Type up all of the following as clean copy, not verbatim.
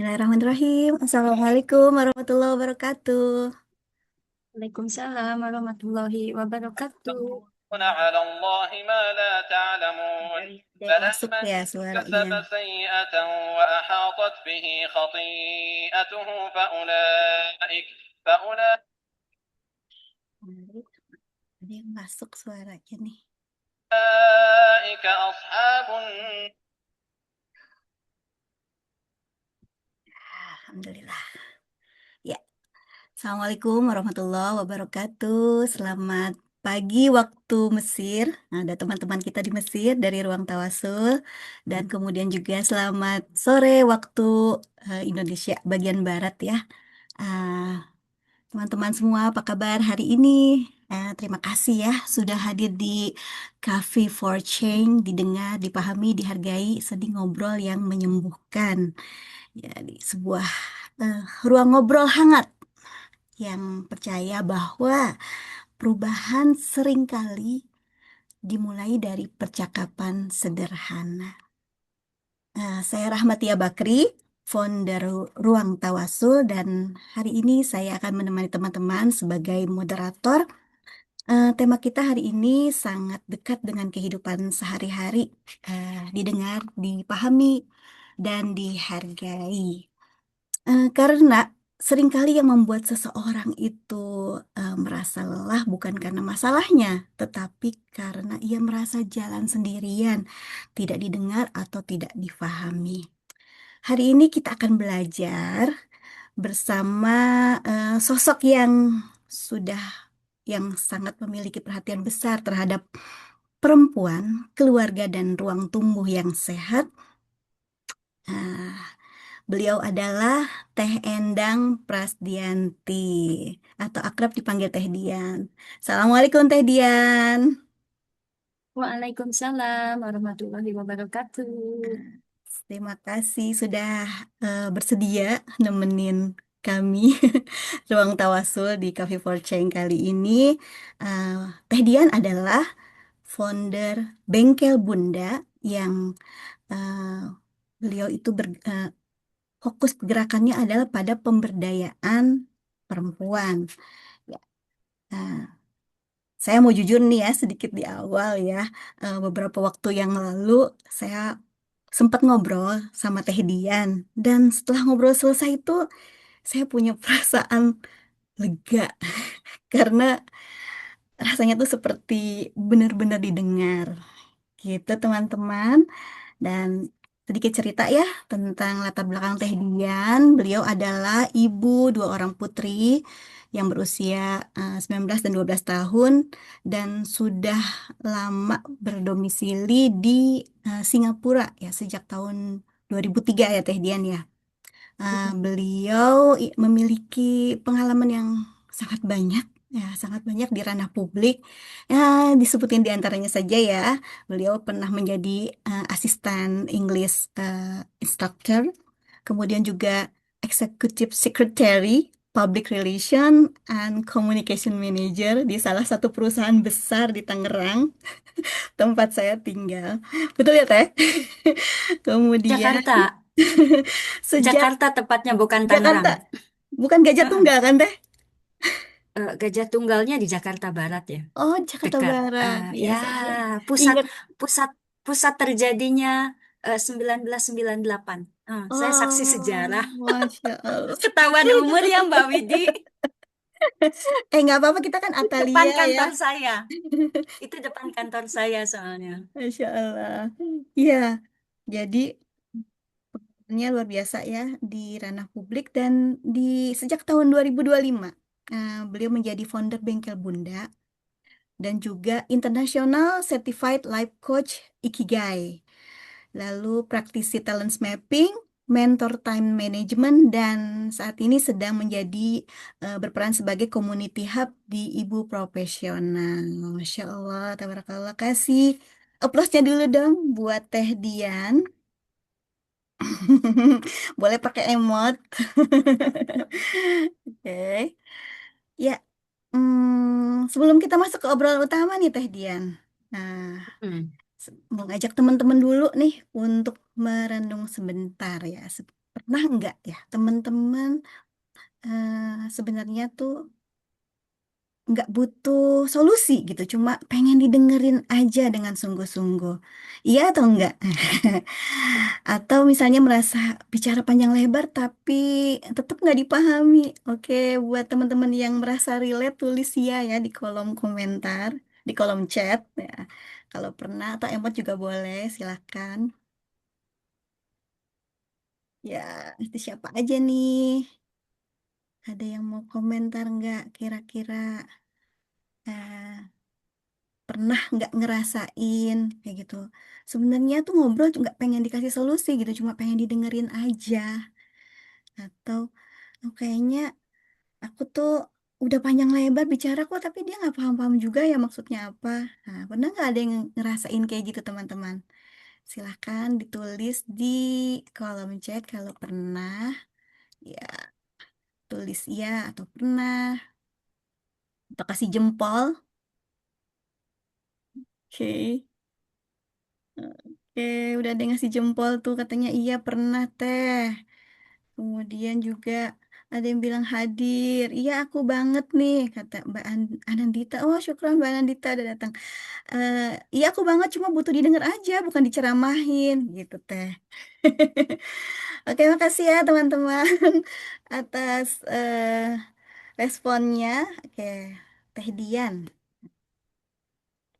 Bismillahirrahmanirrahim. Assalamualaikum warahmatullahi wabarakatuh. Waalaikumsalam warahmatullahi wabarakatuh. تقولون على الله ما لا تعلمون Masuk بلى من ya كسب suaranya. سيئة وأحاطت به خطيئته فأولئك Menarik. Ada yang masuk suaranya nih. أصحاب النار. Alhamdulillah. Ya, Assalamualaikum warahmatullahi wabarakatuh. Selamat pagi waktu Mesir. Nah, ada teman-teman kita di Mesir dari Ruang Tawasul. Dan kemudian juga selamat sore waktu Indonesia bagian Barat ya. Ah, Teman-teman semua, apa kabar hari ini? Terima kasih ya sudah hadir di Coffee for Change, didengar, dipahami, dihargai, sedih ngobrol yang menyembuhkan. Ya, di sebuah ruang ngobrol hangat yang percaya bahwa perubahan seringkali dimulai dari percakapan sederhana. Saya Rahmatia Bakri, founder Ruang Tawasul, dan hari ini saya akan menemani teman-teman sebagai moderator. Tema kita hari ini sangat dekat dengan kehidupan sehari-hari, didengar, dipahami, dan dihargai. Karena seringkali yang membuat seseorang itu merasa lelah bukan karena masalahnya, tetapi karena ia merasa jalan sendirian, tidak didengar atau tidak difahami. Hari ini kita akan belajar bersama sosok yang sudah yang sangat memiliki perhatian besar terhadap perempuan, keluarga, dan ruang tumbuh yang sehat. Ah, Beliau adalah Teh Endang Prasdianti atau akrab dipanggil Teh Dian. Assalamualaikum Teh Dian. Waalaikumsalam warahmatullahi wabarakatuh. Terima kasih sudah bersedia nemenin kami Ruang Tawasul di Cafe for Change kali ini. Eh, Teh Dian adalah founder Bengkel Bunda yang eh, beliau itu fokus gerakannya adalah pada pemberdayaan perempuan. Ya, eh, saya mau jujur nih ya sedikit di awal ya. Beberapa waktu yang lalu saya sempat ngobrol sama Teh Dian, dan setelah ngobrol selesai itu saya punya perasaan lega karena rasanya tuh seperti benar-benar didengar gitu teman-teman. Dan sedikit cerita ya tentang latar belakang Teh Dian. Beliau adalah ibu dua orang putri yang berusia 19 dan 12 tahun dan sudah lama berdomisili di Singapura ya sejak tahun 2003 ya Teh Dian ya. Beliau memiliki pengalaman yang sangat banyak, ya, sangat banyak di ranah publik. Ya, disebutin di antaranya saja ya. Beliau pernah menjadi asisten English instructor, kemudian juga Executive Secretary, Public Relation and Communication Manager di salah satu perusahaan besar di Tangerang, tempat saya tinggal. Betul ya, Teh? Kemudian Jakarta, sejak Jakarta tepatnya bukan Jakarta, Tangerang. bukan Gajah Heeh. Tunggal kan Teh? Gajah Tunggalnya di Jakarta Barat ya, Oh, Jakarta dekat. Barat. Ya, Ya, saya pusat ingat. pusat pusat terjadinya 1998. Saya saksi Oh, sejarah. Masya Allah. Ketahuan umur ya Mbak Widi. Nggak apa-apa, kita kan Depan Atalia ya. kantor saya. Itu depan kantor saya soalnya. Masya Allah. Iya, jadi ini luar biasa ya di ranah publik dan di sejak tahun 2025 beliau menjadi founder Bengkel Bunda dan juga International Certified Life Coach Ikigai. Lalu praktisi talent mapping, mentor time management, dan saat ini sedang menjadi berperan sebagai community hub di Ibu Profesional. Masya Allah, tabarakallah. Kasih aplausnya dulu dong buat Teh Dian. Boleh pakai emot. Oke. Ya, sebelum kita masuk ke obrolan utama nih Teh Dian. Nah, Hmm. mau ngajak teman-teman dulu nih untuk merenung sebentar ya. pernah nggak ya teman-teman sebenarnya tuh nggak butuh solusi gitu, cuma pengen didengerin aja dengan sungguh-sungguh. Iya atau enggak? Atau misalnya merasa bicara panjang lebar tapi tetap nggak dipahami. Oke, buat teman-teman yang merasa relate tulis ya di kolom komentar, di kolom chat ya. Kalau pernah atau emot juga boleh, silakan. Ya, itu siapa aja nih? Ada yang mau komentar nggak kira-kira? eh, Pernah nggak ngerasain kayak gitu? Sebenarnya tuh ngobrol tuh nggak pengen dikasih solusi gitu, cuma pengen didengerin aja. Atau kayaknya aku tuh udah panjang lebar bicara kok, tapi dia nggak paham-paham juga ya maksudnya apa. Nah, pernah nggak ada yang ngerasain kayak gitu teman-teman? Silahkan ditulis di kolom chat kalau pernah. Ya, tulis iya atau pernah. Atau kasih jempol. Oke. Oke, udah ada yang ngasih jempol tuh katanya iya pernah teh. Kemudian juga ada yang bilang hadir. Iya aku banget nih kata Anandita. Oh syukuran Mbak Anandita udah datang. Eh, iya aku banget cuma butuh didengar aja bukan diceramahin gitu teh. Oke makasih ya teman-teman atas responnya. Oke, Teh Dian.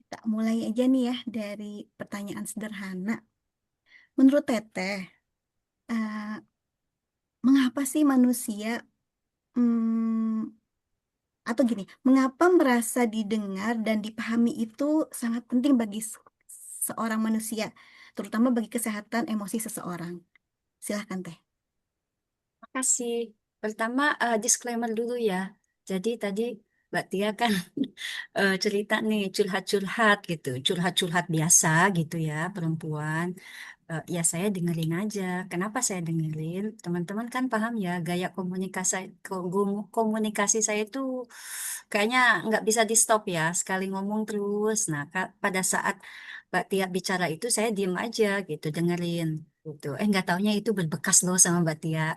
Kita mulai aja nih ya dari pertanyaan sederhana. Menurut Teteh, eh, mengapa sih manusia hmm, atau gini, mengapa merasa didengar dan dipahami itu sangat penting bagi seorang manusia, terutama bagi kesehatan emosi seseorang? Silahkan Teh. Makasih. Pertama, disclaimer dulu ya. Jadi tadi Mbak Tia kan cerita nih curhat-curhat gitu, curhat-curhat biasa gitu ya perempuan. Ya saya dengerin aja. Kenapa saya dengerin? Teman-teman kan paham ya gaya komunikasi saya itu kayaknya nggak bisa di stop ya. Sekali ngomong terus. Nah, pada saat Mbak Tia bicara itu saya diem aja gitu dengerin. Gitu. Nggak taunya itu berbekas loh sama Mbak Tia.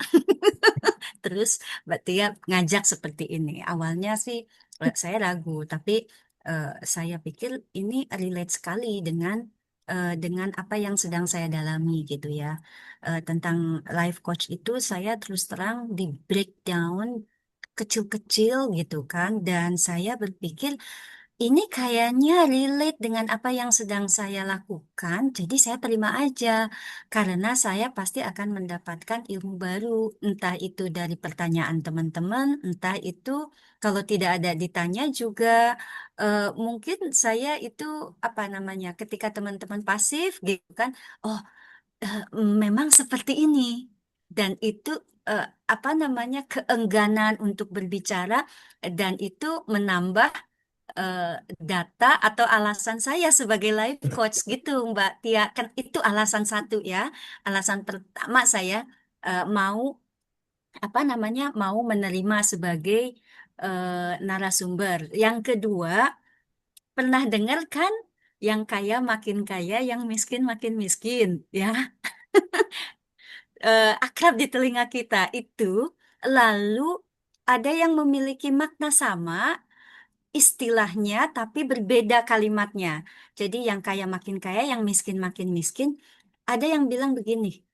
Terus Mbak Tia ngajak seperti ini. Awalnya sih saya ragu, tapi eh, saya pikir ini relate sekali dengan apa yang sedang saya dalami gitu ya. Tentang life coach itu saya terus terang di breakdown kecil-kecil gitu kan, dan saya berpikir ini kayaknya relate dengan apa yang sedang saya lakukan, jadi saya terima aja, karena saya pasti akan mendapatkan ilmu baru, entah itu dari pertanyaan teman-teman, entah itu kalau tidak ada ditanya juga, mungkin saya itu apa namanya, ketika teman-teman pasif gitu kan, oh memang seperti ini, dan itu eh, apa namanya keengganan untuk berbicara, dan itu menambah eh, data atau alasan saya sebagai life coach gitu Mbak Tia, kan itu alasan satu ya, alasan pertama saya mau apa namanya mau menerima sebagai narasumber. Yang kedua, pernah dengar kan yang kaya makin kaya, yang miskin makin miskin ya, akrab di telinga kita itu, lalu ada yang memiliki makna sama istilahnya tapi berbeda kalimatnya. Jadi yang kaya makin kaya, yang miskin makin miskin. Ada yang bilang begini,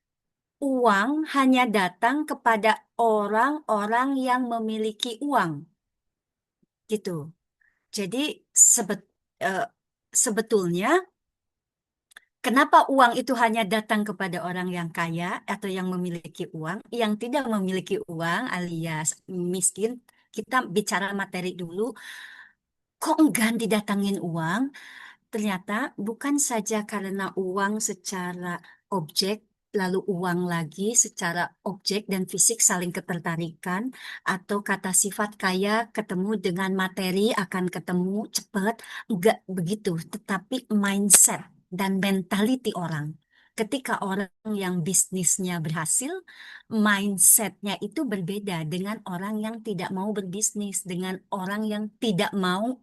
uang hanya datang kepada orang-orang yang memiliki uang, gitu. Jadi sebet- eh, sebetulnya kenapa uang itu hanya datang kepada orang yang kaya atau yang memiliki uang, yang tidak memiliki uang alias miskin, kita bicara materi dulu, kok enggan didatangin uang? Ternyata bukan saja karena uang secara objek, lalu uang lagi secara objek dan fisik saling ketertarikan, atau kata sifat kaya ketemu dengan materi akan ketemu cepat, enggak begitu, tetapi mindset dan mentality orang. Ketika orang yang bisnisnya berhasil, mindsetnya itu berbeda dengan orang yang tidak mau berbisnis, dengan orang yang tidak mau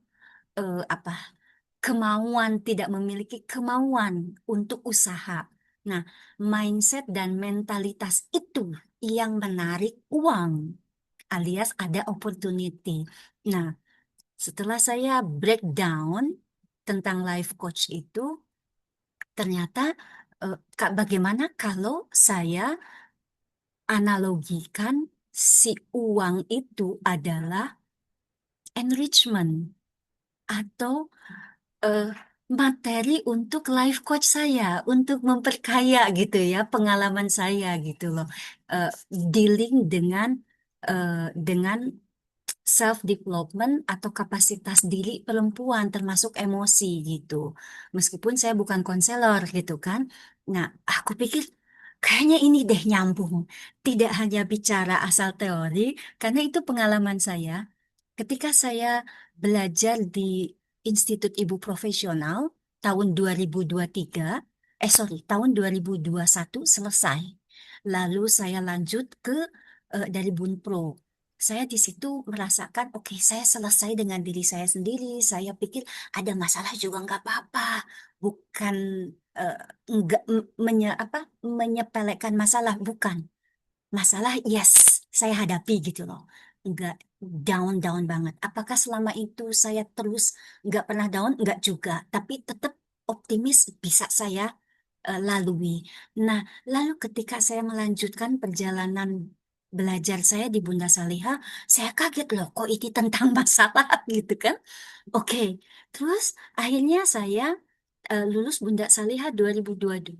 apa kemauan, tidak memiliki kemauan untuk usaha. Nah, mindset dan mentalitas itu yang menarik uang, alias ada opportunity. Nah, setelah saya breakdown tentang life coach itu, ternyata bagaimana kalau saya analogikan si uang itu adalah enrichment atau eh, materi untuk life coach saya, untuk memperkaya gitu ya pengalaman saya gitu loh. Eh, Dealing dengan self development atau kapasitas diri perempuan termasuk emosi gitu. Meskipun saya bukan konselor gitu kan. Nah, aku pikir kayaknya ini deh nyambung. Tidak hanya bicara asal teori, karena itu pengalaman saya ketika saya belajar di Institut Ibu Profesional tahun 2023, tahun 2021 selesai. Lalu saya lanjut ke dari Bunpro. Saya di situ merasakan, oke, saya selesai dengan diri saya sendiri. Saya pikir ada masalah juga nggak apa-apa. Bukan eh, nggak menyepelekan masalah, bukan masalah, yes, saya hadapi gitu loh. Nggak down-down banget. Apakah selama itu saya terus nggak pernah down? Nggak juga. Tapi tetap optimis bisa saya lalui. Nah, lalu ketika saya melanjutkan perjalanan belajar saya di Bunda Saliha, saya kaget loh, kok ini tentang masalah gitu kan? Oke, terus akhirnya saya lulus Bunda Saliha 2022.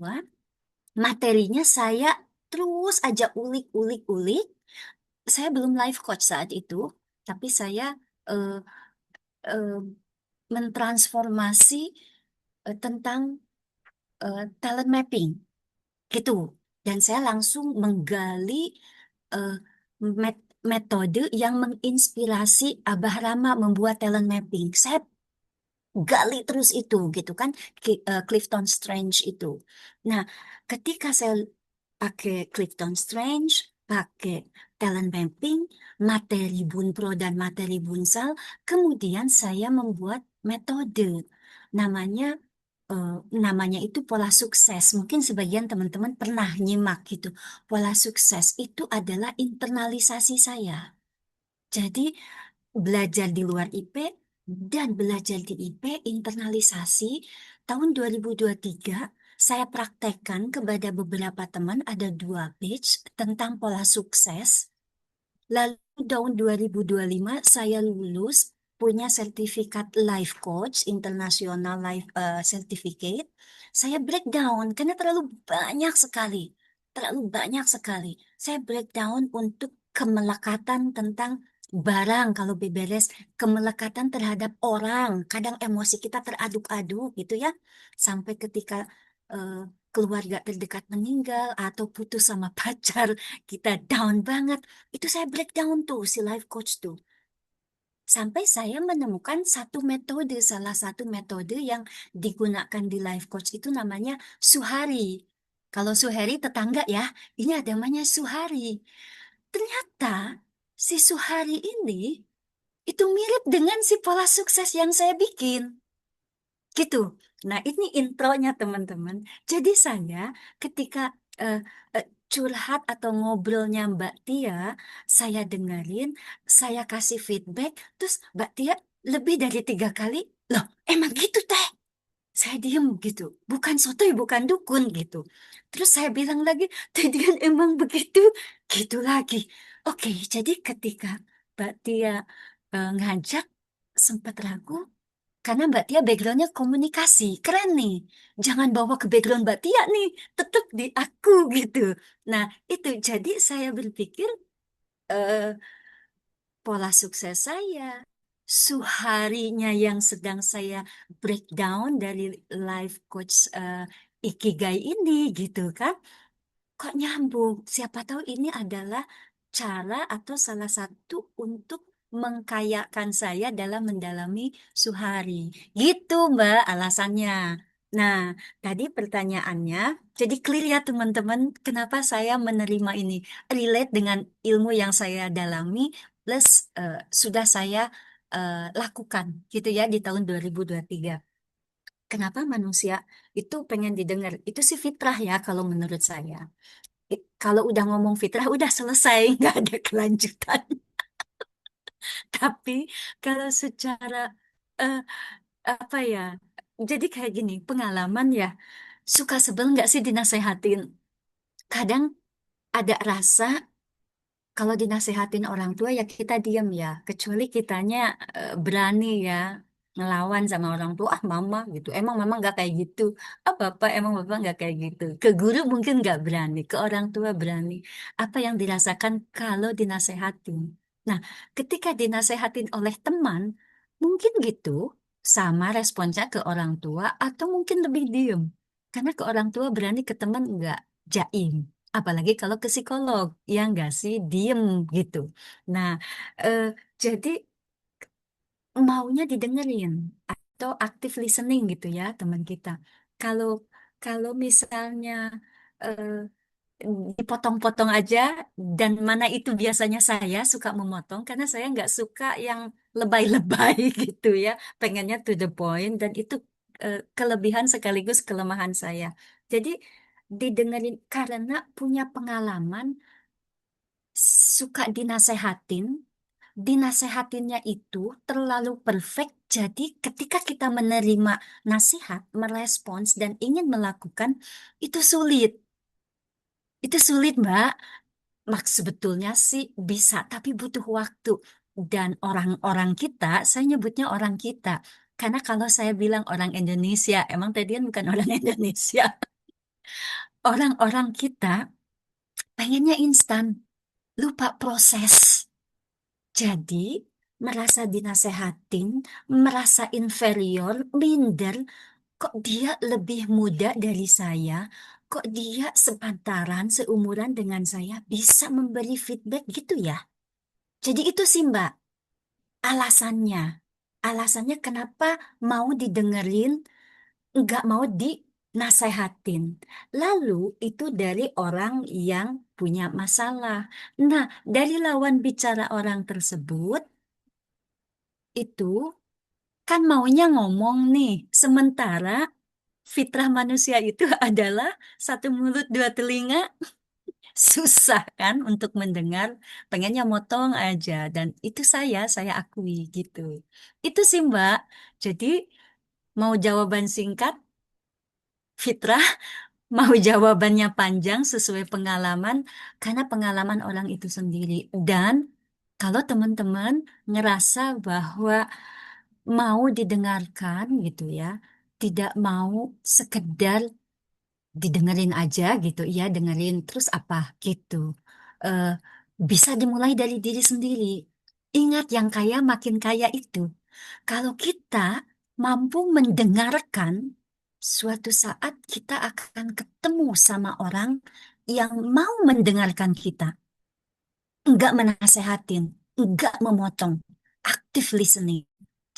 Materinya saya terus aja ulik-ulik-ulik. Saya belum life coach saat itu, tapi saya eh, eh, mentransformasi tentang talent mapping gitu. Dan saya langsung menggali eh, metode yang menginspirasi Abah Rama membuat talent mapping. Saya gali terus itu gitu kan, Clifton Strange itu. Nah, ketika saya pakai Clifton Strange, pakai talent mapping, materi Bunpro dan materi Bunsal, kemudian saya membuat metode namanya eh, namanya itu pola sukses. Mungkin sebagian teman-teman pernah nyimak gitu. Pola sukses itu adalah internalisasi saya. Jadi belajar di luar IP dan belajar di IP internalisasi tahun 2023 saya praktekkan kepada beberapa teman ada 2 batch tentang pola sukses. Lalu tahun 2025 saya lulus punya sertifikat life coach internasional life certificate. Saya breakdown karena terlalu banyak sekali. Terlalu banyak sekali. Saya breakdown untuk kemelekatan tentang barang kalau beberes, kemelekatan terhadap orang. Kadang emosi kita teraduk-aduk gitu ya. Sampai ketika eh, keluarga terdekat meninggal atau putus sama pacar, kita down banget. Itu saya breakdown tuh si life coach tuh. Sampai saya menemukan satu metode, salah satu metode yang digunakan di life coach itu namanya Suhari. Kalau Suhari tetangga ya, ini ada namanya Suhari. Ternyata si Suhari ini itu mirip dengan si pola sukses yang saya bikin. Gitu. Nah, ini intronya teman-teman. Jadi saya ketika eh, eh, curhat atau ngobrolnya Mbak Tia, saya dengerin, saya kasih feedback, terus Mbak Tia lebih dari 3 kali, loh emang gitu teh. Saya diem gitu, bukan sotoy, bukan dukun gitu. Terus saya bilang lagi, tadi kan emang begitu, gitu lagi. Oke, jadi ketika Mbak Tia ngajak, sempat ragu, karena Mbak Tia backgroundnya komunikasi, keren nih. Jangan bawa ke background Mbak Tia nih, tetap di aku gitu. Nah, itu jadi saya berpikir eh, pola sukses saya, suharinya yang sedang saya breakdown dari life coach Ikigai ini gitu kan. Kok nyambung? Siapa tahu ini adalah cara atau salah satu untuk mengkayakan saya dalam mendalami Suhari. Gitu, Mbak, alasannya. Nah, tadi pertanyaannya, jadi clear ya teman-teman, kenapa saya menerima ini. Relate dengan ilmu yang saya dalami, plus sudah saya lakukan gitu ya di tahun 2023. Kenapa manusia itu pengen didengar? Itu sih fitrah ya kalau menurut saya. Kalau udah ngomong fitrah, udah selesai, nggak ada kelanjutan. Tapi kalau secara eh, apa ya, jadi kayak gini, pengalaman ya, suka sebel nggak sih dinasehatin? Kadang ada rasa kalau dinasehatin orang tua ya kita diam ya, kecuali kitanya berani ya ngelawan sama orang tua, ah mama gitu, emang mama nggak kayak gitu, ah bapak emang bapak nggak kayak gitu. Ke guru mungkin nggak berani, ke orang tua berani. Apa yang dirasakan kalau dinasehatin? Nah, ketika dinasehatin oleh teman, mungkin gitu sama responsnya ke orang tua atau mungkin lebih diem. Karena ke orang tua berani, ke teman nggak, jaim. Apalagi kalau ke psikolog, ya nggak sih, diem gitu. Nah, eh, jadi maunya didengerin atau active listening gitu ya teman kita. Kalau kalau misalnya eh, dipotong-potong aja, dan mana itu biasanya saya suka memotong karena saya nggak suka yang lebay-lebay gitu ya. Pengennya to the point, dan itu kelebihan sekaligus kelemahan saya. Jadi didengerin karena punya pengalaman suka dinasehatin, dinasehatinnya itu terlalu perfect. Jadi ketika kita menerima nasihat, merespons, dan ingin melakukan, itu sulit. Itu sulit, Mbak. Sebetulnya sih bisa, tapi butuh waktu. Dan orang-orang kita, saya nyebutnya orang kita. Karena kalau saya bilang orang Indonesia, emang tadi kan bukan orang Indonesia. Orang-orang kita pengennya instan, lupa proses. Jadi, merasa dinasehatin, merasa inferior, minder, kok dia lebih muda dari saya, kok dia sepantaran, seumuran dengan saya, bisa memberi feedback gitu ya. Jadi itu sih Mbak, alasannya. Alasannya kenapa mau didengerin, nggak mau dinasehatin. Lalu itu dari orang yang punya masalah. Nah, dari lawan bicara orang tersebut, itu kan maunya ngomong nih, sementara fitrah manusia itu adalah satu mulut dua telinga, susah kan untuk mendengar, pengennya motong aja, dan itu saya akui gitu. Itu sih Mbak. Jadi mau jawaban singkat, fitrah, mau jawabannya panjang sesuai pengalaman, karena pengalaman orang itu sendiri. Dan kalau teman-teman ngerasa bahwa mau didengarkan gitu ya, tidak mau sekedar didengerin aja gitu, iya dengerin terus apa gitu. Eh, Bisa dimulai dari diri sendiri. Ingat, yang kaya makin kaya itu. Kalau kita mampu mendengarkan, suatu saat kita akan ketemu sama orang yang mau mendengarkan kita, enggak menasehatin, enggak memotong, active listening.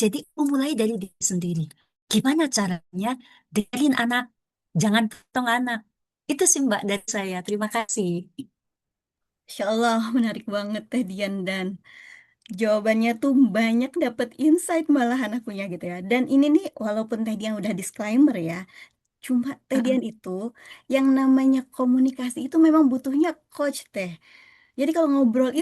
Jadi memulai dari diri sendiri. Gimana caranya? Dengerin anak, jangan potong anak. Itu sih Mbak dari saya. Terima kasih. Insya Allah menarik banget Teh Dian, dan jawabannya tuh banyak dapet insight malahan akunya gitu ya. Dan ini nih walaupun Teh Dian udah disclaimer ya, cuma Teh Heeh. Dian itu yang namanya komunikasi itu memang butuhnya coach Teh. Jadi kalau ngobrol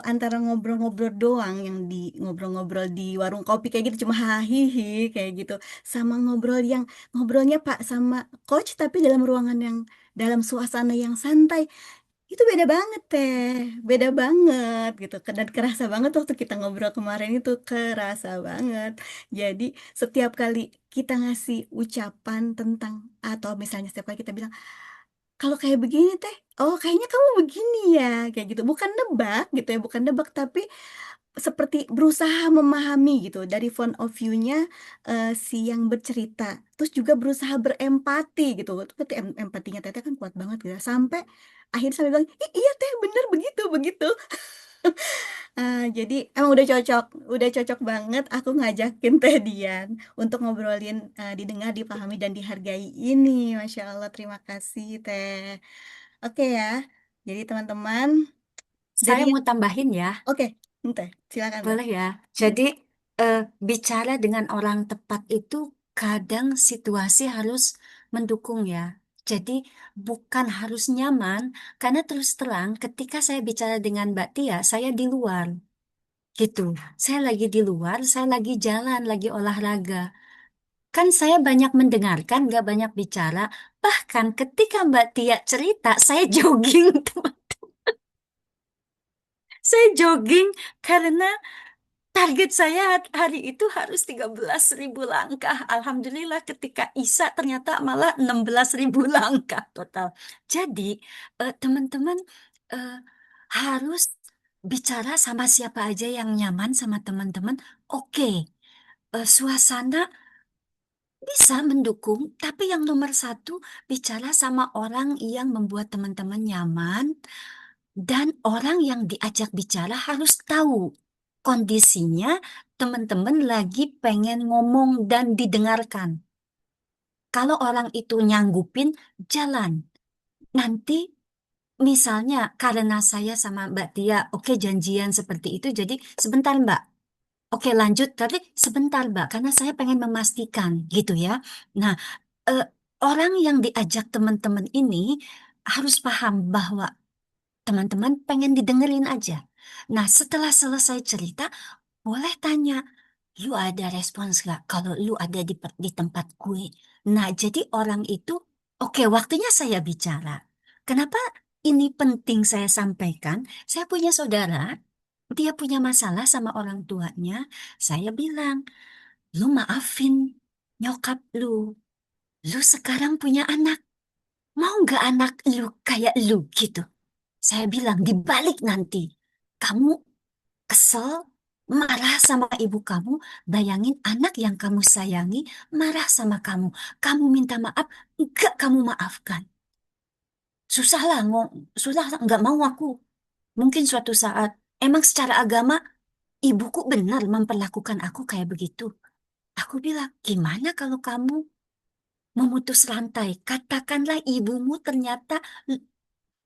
antara ngobrol-ngobrol doang yang di ngobrol-ngobrol di warung kopi kayak gitu cuma hahihi kayak gitu, sama ngobrolnya Pak sama coach tapi dalam ruangan yang dalam suasana yang santai, itu beda banget teh, beda banget gitu. Dan kerasa banget waktu kita ngobrol kemarin itu kerasa banget. Jadi setiap kali kita ngasih ucapan tentang, atau misalnya setiap kali kita bilang kalau kayak begini teh, oh kayaknya kamu begini ya, kayak gitu. Bukan nebak gitu ya, bukan nebak, tapi seperti berusaha memahami gitu dari point of view-nya si yang bercerita. Terus juga berusaha berempati gitu. Itu berarti empatinya Teteh kan kuat banget gitu. Akhirnya sampai bilang, iya teh bener begitu, begitu. Jadi emang udah cocok banget aku ngajakin Teh Dian untuk ngobrolin didengar, dipahami, dan dihargai ini. Masya Allah, terima kasih Teh. Oke ya, jadi teman-teman dari Saya mau tambahin ya, oke, Teh, silakan Teh. boleh ya. Hmm. Jadi bicara dengan orang tepat itu kadang situasi harus mendukung ya. Jadi bukan harus nyaman, karena terus terang ketika saya bicara dengan Mbak Tia, saya di luar. Gitu. Saya lagi di luar, saya lagi jalan, lagi olahraga. Kan saya banyak mendengarkan, nggak banyak bicara. Bahkan ketika Mbak Tia cerita, saya jogging, teman. Saya jogging karena target saya hari itu harus 13.000 langkah. Alhamdulillah ketika Isa ternyata malah 16.000 langkah total. Jadi teman-teman eh, harus bicara sama siapa aja yang nyaman sama teman-teman. Oke, suasana bisa mendukung, tapi yang nomor satu bicara sama orang yang membuat teman-teman nyaman dan orang yang diajak bicara harus tahu kondisinya teman-teman lagi pengen ngomong dan didengarkan. Kalau orang itu nyanggupin, jalan. Nanti misalnya karena saya sama Mbak Tia, oke janjian seperti itu, jadi sebentar Mbak. Oke lanjut, tapi sebentar Mbak, karena saya pengen memastikan gitu ya. Nah, eh, orang yang diajak teman-teman ini harus paham bahwa teman-teman pengen didengerin aja. Nah, setelah selesai cerita, boleh tanya, lu ada respons gak kalau lu ada di tempat gue? Nah, jadi orang itu, oke, waktunya saya bicara. Kenapa ini penting saya sampaikan? Saya punya saudara, dia punya masalah sama orang tuanya. Saya bilang, lu maafin nyokap lu. Lu sekarang punya anak. Mau nggak anak lu kayak lu gitu? Saya bilang, dibalik nanti. Kamu kesel, marah sama ibu kamu, bayangin anak yang kamu sayangi marah sama kamu. Kamu minta maaf, enggak kamu maafkan. Susah lah, susah lah, enggak mau aku. Mungkin suatu saat, emang secara agama, ibuku benar memperlakukan aku kayak begitu. Aku bilang, gimana kalau kamu memutus rantai? Katakanlah ibumu ternyata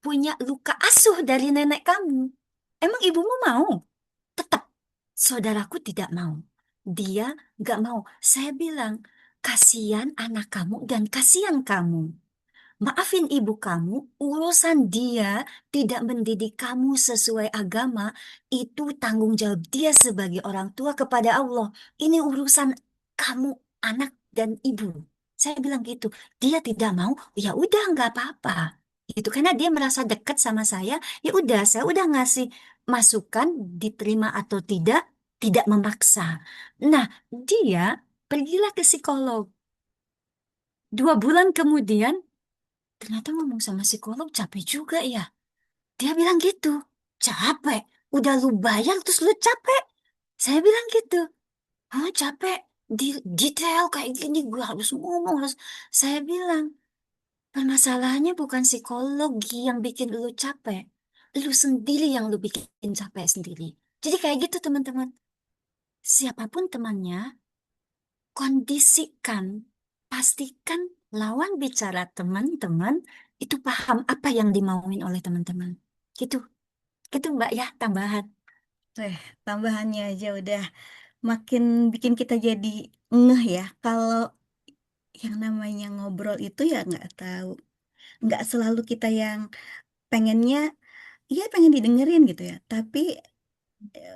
punya luka asuh dari nenek kamu. Emang ibumu mau? Tetap saudaraku tidak mau. Dia nggak mau. Saya bilang, kasihan anak kamu dan kasihan kamu. Maafin ibu kamu, urusan dia tidak mendidik kamu sesuai agama, itu tanggung jawab dia sebagai orang tua kepada Allah. Ini urusan kamu, anak dan ibu. Saya bilang gitu. Dia tidak mau, ya udah nggak apa-apa. Itu karena dia merasa dekat sama ya udah, saya udah ngasih masukan, diterima atau tidak, tidak memaksa. Nah, dia pergilah ke psikolog. 2 bulan kemudian, ternyata ngomong sama psikolog capek juga ya. Dia bilang gitu. Capek. Udah lu bayar terus lu capek. Saya bilang gitu. Oh capek. Di detail kayak gini gue harus ngomong. Harus. Saya bilang. Permasalahannya bukan psikologi yang bikin lu capek. Lu sendiri yang lu bikin capek sendiri. Jadi kayak gitu teman-teman. Siapapun temannya, kondisikan. Pastikan lawan bicara teman-teman itu paham apa yang dimauin oleh teman-teman. Gitu. Gitu Mbak ya, tambahan. Tambahannya aja udah makin bikin kita jadi ngeh ya. Kalau yang namanya ngobrol itu ya nggak tahu. Nggak selalu kita yang pengennya, iya pengen didengerin gitu ya. Tapi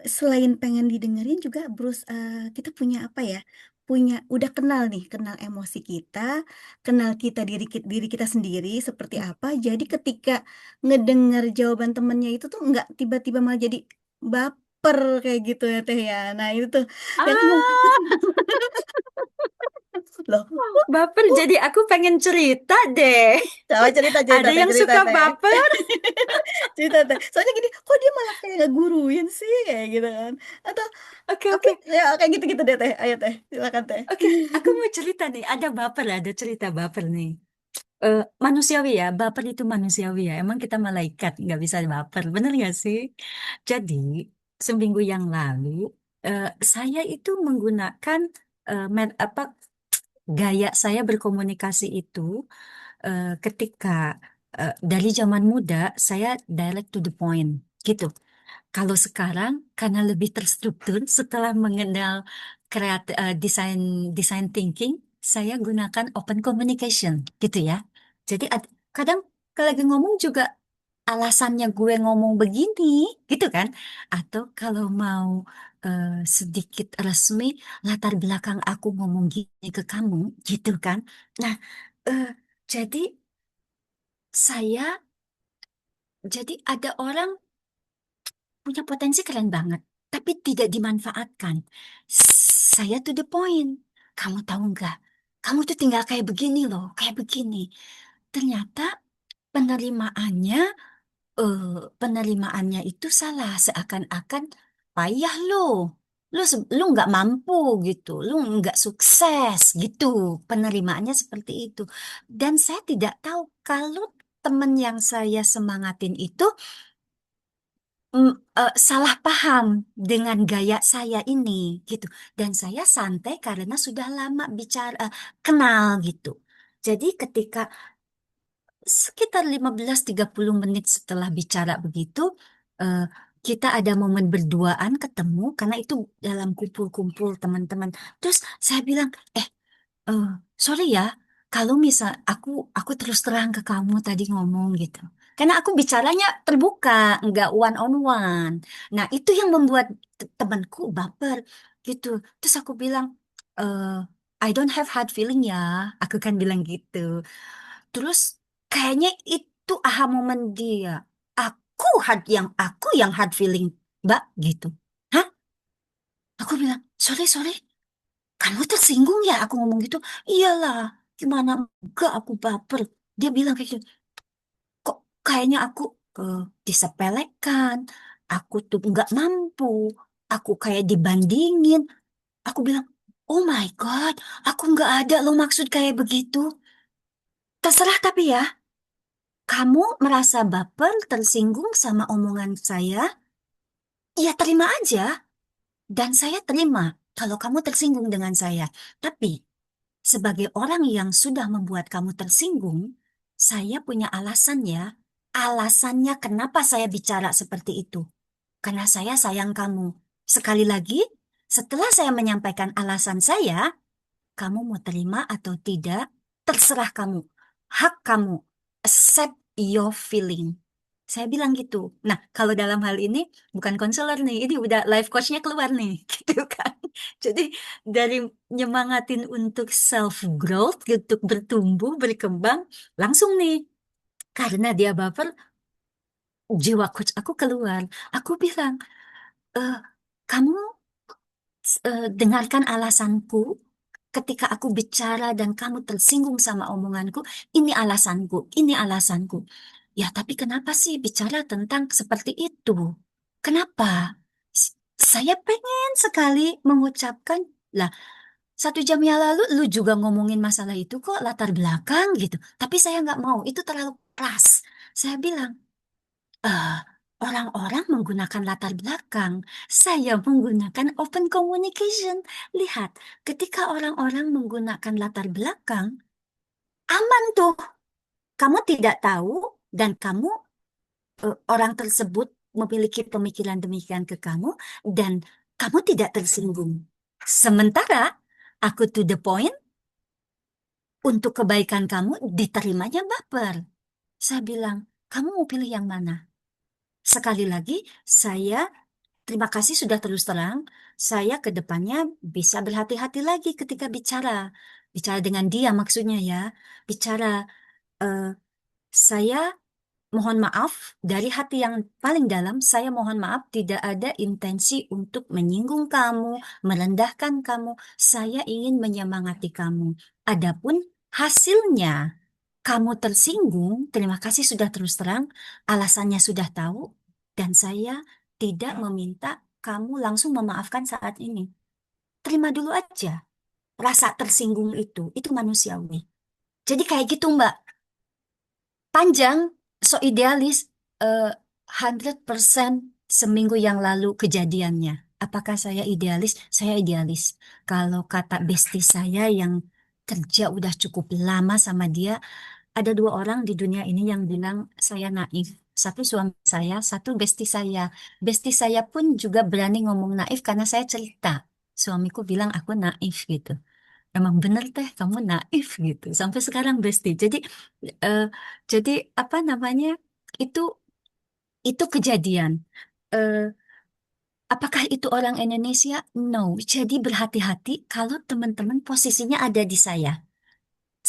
selain pengen didengerin juga kita punya apa ya? Punya udah kenal nih, kenal emosi kita, kenal kita diri kita sendiri seperti apa. Jadi ketika ngedengar jawaban temennya itu tuh nggak tiba-tiba malah jadi baper kayak gitu ya Teh ya. Nah, itu tuh yang Ah, loh, baper jadi aku pengen cerita deh. coba cerita cerita Ada Teh, yang cerita suka Teh. baper? Cerita Teh. Soalnya gini, kok dia malah kayak ngeguruin sih kayak gitu kan. Atau Oke, aku oke. ya kayak gitu-gitu deh Teh. Ayo Teh, silakan Teh. Oke, aku mau cerita nih. Ada baper, ada cerita baper nih. Manusiawi ya, baper itu manusiawi ya. Emang kita malaikat, nggak bisa baper, bener nggak sih? Jadi, seminggu yang lalu, eh, saya itu menggunakan apa gaya saya berkomunikasi itu ketika dari zaman muda, saya direct to the point, gitu. Kalau sekarang, karena lebih terstruktur, setelah mengenal desain design thinking, saya gunakan open communication, gitu ya. Jadi kadang kalau lagi ngomong juga alasannya gue ngomong begini, gitu kan? Atau kalau mau sedikit resmi, latar belakang aku ngomong gini ke kamu, gitu kan? Nah, eh, jadi saya, jadi ada orang punya potensi keren banget, tapi tidak dimanfaatkan. Saya to the point. Kamu tahu nggak? Kamu tuh tinggal kayak begini loh, kayak begini. Ternyata penerimaannya, eh, penerimaannya itu salah, seakan-akan payah lo. Lu nggak mampu gitu, lu nggak sukses gitu. Penerimaannya seperti itu. Dan saya tidak tahu kalau teman yang saya semangatin itu salah paham dengan gaya saya ini gitu. Dan saya santai karena sudah lama bicara, kenal gitu. Jadi ketika sekitar 15-30 menit setelah bicara begitu, eh, kita ada momen berduaan ketemu karena itu dalam kumpul-kumpul teman-teman. Terus saya bilang, eh, sorry ya, kalau misal aku terus terang ke kamu tadi ngomong gitu. Karena aku bicaranya terbuka, nggak one on one. Nah, itu yang membuat temanku baper gitu. Terus aku bilang, eh I don't have hard feeling ya. Aku kan bilang gitu. Terus kayaknya itu aha momen dia. Aku yang hard feeling, Mbak, gitu. Hah? Aku bilang, sorry, kamu tersinggung ya aku ngomong gitu? Iyalah, gimana enggak aku baper. Dia bilang kayak gitu, kok kayaknya aku disepelekan, aku tuh nggak mampu, aku kayak dibandingin. Aku bilang, oh my God, aku nggak ada lo maksud kayak begitu. Terserah tapi ya, kamu merasa baper, tersinggung sama omongan saya, ya terima aja. Dan saya terima kalau kamu tersinggung dengan saya. Tapi sebagai orang yang sudah membuat kamu tersinggung, saya punya alasan ya. Alasannya kenapa saya bicara seperti itu. Karena saya sayang kamu. Sekali lagi, setelah saya menyampaikan alasan saya, kamu mau terima atau tidak, terserah kamu. Hak kamu. Accept your feeling. Saya bilang gitu. Nah, kalau dalam hal ini bukan konselor nih, ini udah life coach-nya keluar nih, gitu kan. Jadi dari nyemangatin untuk self growth, untuk bertumbuh, berkembang, langsung nih. Karena dia baper, jiwa coach aku keluar. Aku bilang, eh, kamu dengarkan alasanku ketika aku bicara dan kamu tersinggung sama omonganku, ini alasanku, ini alasanku. Ya, tapi kenapa sih bicara tentang seperti itu? Kenapa? Saya pengen sekali mengucapkan, lah, 1 jam yang lalu lu juga ngomongin masalah itu kok latar belakang gitu. Tapi saya nggak mau, itu terlalu keras. Saya bilang, eh, orang-orang menggunakan latar belakang. Saya menggunakan open communication. Lihat, ketika orang-orang menggunakan latar belakang, aman tuh. Kamu tidak tahu dan kamu orang tersebut memiliki pemikiran demikian ke kamu dan kamu tidak tersinggung. Sementara aku to the point untuk kebaikan kamu diterimanya baper. Saya bilang, kamu mau pilih yang mana? Sekali lagi, saya terima kasih sudah terus terang. Saya ke depannya bisa berhati-hati lagi ketika bicara. Bicara dengan dia maksudnya ya. Bicara, eh, saya mohon maaf dari hati yang paling dalam. Saya mohon maaf tidak ada intensi untuk menyinggung kamu, merendahkan kamu. Saya ingin menyemangati kamu. Adapun hasilnya kamu tersinggung, terima kasih sudah terus terang, alasannya sudah tahu, dan saya tidak meminta kamu langsung memaafkan saat ini. Terima dulu aja. Rasa tersinggung itu manusiawi. Jadi kayak gitu, Mbak. Panjang, so idealis, 100% seminggu yang lalu kejadiannya. Apakah saya idealis? Saya idealis. Kalau kata bestie saya yang kerja udah cukup lama sama dia, ada 2 orang di dunia ini yang bilang saya naif. Satu suami saya, satu bestie saya. Bestie saya pun juga berani ngomong naif karena saya cerita. Suamiku bilang aku naif gitu. emang bener teh kamu naif gitu. Sampai sekarang Besti. Eh, jadi apa namanya itu itu kejadian. Eh, apakah itu orang Indonesia? No. Jadi berhati-hati kalau teman-teman posisinya ada di saya.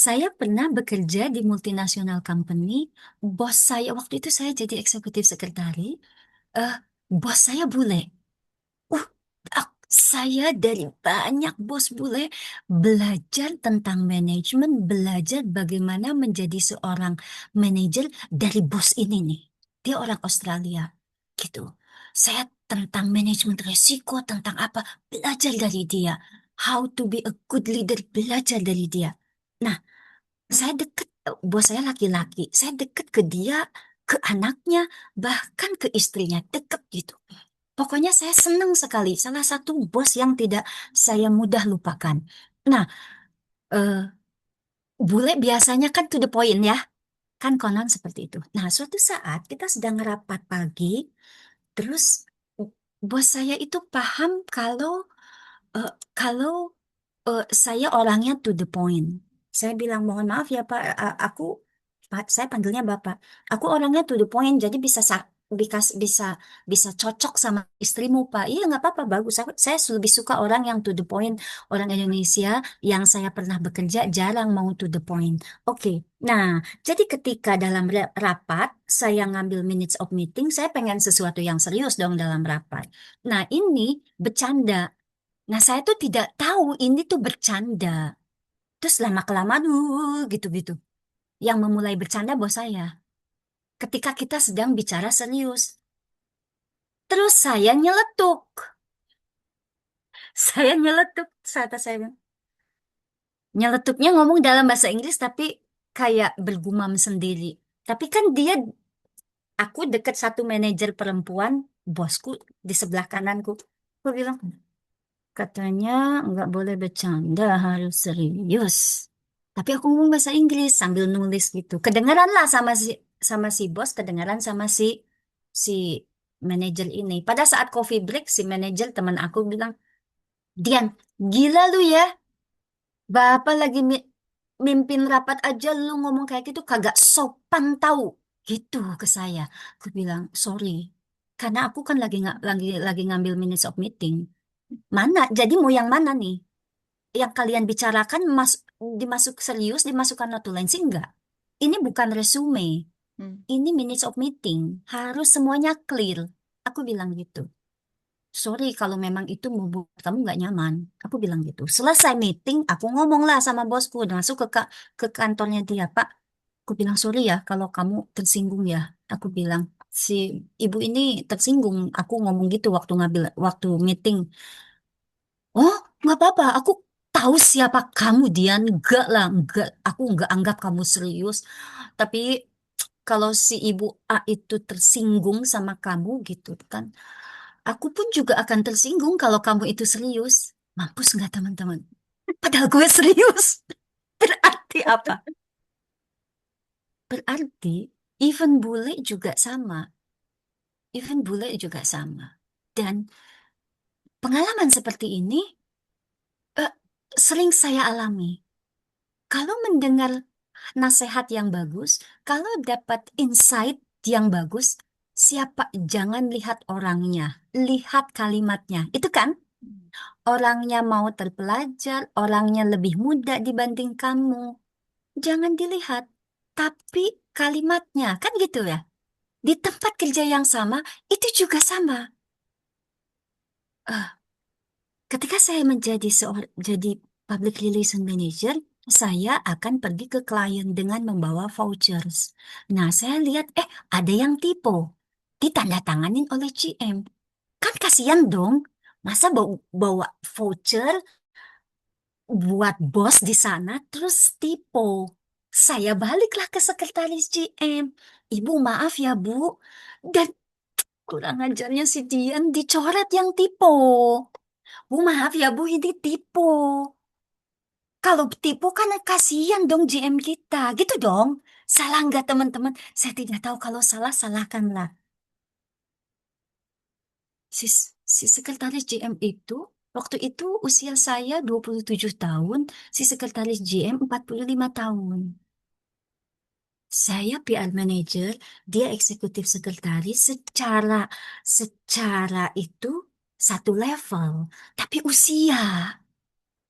Saya pernah bekerja di multinasional company. Bos saya waktu itu saya jadi eksekutif sekretari. Eh, bos saya bule. Uh, saya dari banyak bos bule belajar tentang manajemen, belajar bagaimana menjadi seorang manajer dari bos ini nih. Dia orang Australia, gitu. Saya tentang manajemen risiko, tentang apa, belajar dari dia. How to be a good leader, belajar dari dia. Nah, saya deket, bos saya laki-laki, saya deket ke dia, ke anaknya, bahkan ke istrinya, deket gitu. Pokoknya saya senang sekali. Salah satu bos yang tidak saya mudah lupakan. Nah, eh, bule biasanya kan to the point ya. Kan konon seperti itu. Nah, suatu saat kita sedang rapat pagi, terus bos saya itu paham eh, kalau saya orangnya to the point. Saya bilang, mohon maaf ya Pak, saya panggilnya Bapak. Aku orangnya to the point, jadi bisa bisa bisa cocok sama istrimu Pak. Iya nggak apa-apa, bagus. Saya lebih suka orang yang to the point. Orang Indonesia yang saya pernah bekerja jarang mau to the point. Oke, nah jadi ketika dalam rapat saya ngambil minutes of meeting, saya pengen sesuatu yang serius dong dalam rapat. Nah ini bercanda. Nah, saya tuh tidak tahu ini tuh bercanda. Terus lama-kelamaan, gitu-gitu. Yang memulai bercanda bos saya. Ketika kita sedang bicara serius. Terus saya nyeletuk. Saya nyeletuk. Saya bilang, nyeletuknya ngomong dalam bahasa Inggris tapi kayak bergumam sendiri. Tapi kan aku deket satu manajer perempuan, bosku di sebelah kananku. Aku bilang, katanya nggak boleh bercanda, harus serius. Tapi aku ngomong bahasa Inggris sambil nulis gitu. Kedengaran lah sama si bos, kedengaran sama si manajer ini. Pada saat coffee break, si manajer teman aku bilang, Dian, gila lu ya. Bapak lagi mimpin rapat aja lu ngomong kayak gitu kagak sopan tahu. Gitu ke saya. Aku bilang, sorry. Karena aku kan lagi ngambil minutes of meeting. Mana? Jadi mau yang mana nih? Yang kalian bicarakan dimasuk serius, dimasukkan notulensi enggak? Ini bukan resume, Hmm. ini minutes of meeting. Harus semuanya clear. Aku bilang gitu. Sorry kalau memang itu membuat kamu nggak nyaman. Aku bilang gitu. Selesai meeting, aku ngomong lah sama bosku. Masuk ke kantornya dia, Pak. Aku bilang sorry ya kalau kamu tersinggung ya. Aku bilang si ibu ini tersinggung. Aku ngomong gitu waktu meeting. Oh, nggak apa-apa. Aku tahu siapa kamu, Dian. Enggak lah, enggak. Aku enggak anggap kamu serius. Tapi kalau si ibu A itu tersinggung sama kamu gitu kan, aku pun juga akan tersinggung kalau kamu itu serius. Mampus nggak teman-teman? Padahal gue serius. Berarti apa? Berarti even bule juga sama. Even bule juga sama. Dan pengalaman seperti ini eh, sering saya alami. Kalau mendengar nasihat yang bagus, kalau dapat insight yang bagus, jangan lihat orangnya, lihat kalimatnya. Itu kan orangnya mau terpelajar, orangnya lebih muda dibanding kamu. Jangan dilihat, tapi kalimatnya, kan gitu ya. Di tempat kerja yang sama, itu juga sama. Eh, ketika saya jadi public relation manager, saya akan pergi ke klien dengan membawa vouchers. Nah, saya lihat, ada yang tipu. Ditandatanganin oleh GM. Kan kasihan dong. Masa bawa voucher buat bos di sana, terus tipu. Saya baliklah ke sekretaris GM. Ibu, maaf ya, Bu. Dan kurang ajarnya si Dian dicoret yang tipu. Bu, maaf ya Bu, ini tipu. Kalau tipu kan kasihan dong GM kita. Gitu dong. Salah nggak teman-teman? Saya tidak tahu kalau salah, salahkanlah. Si, si sekretaris GM itu Waktu itu usia saya 27 tahun, si sekretaris GM 45 tahun. Saya PR manager, dia eksekutif sekretaris secara itu satu level, tapi usia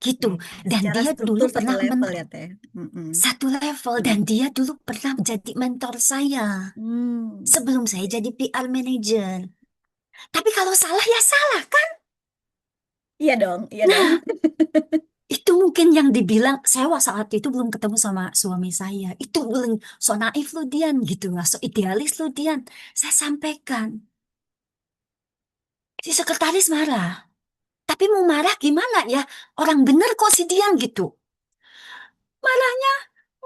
gitu. Ya, Dan secara dia dulu struktur satu pernah level ya Teh. Mm-mm. satu level Mm. dan dia dulu pernah jadi mentor saya Hmm. sebelum saya jadi PR manager. Tapi kalau salah ya salah kan? Iya dong, iya dong. Nah, itu mungkin yang dibilang saya saat itu belum ketemu sama suami saya. Itu belum so naif lu Dian gitu lah, so idealis lu Dian. Saya sampaikan, si sekretaris marah. Tapi mau marah gimana ya? Orang bener kok si Dian gitu. Marahnya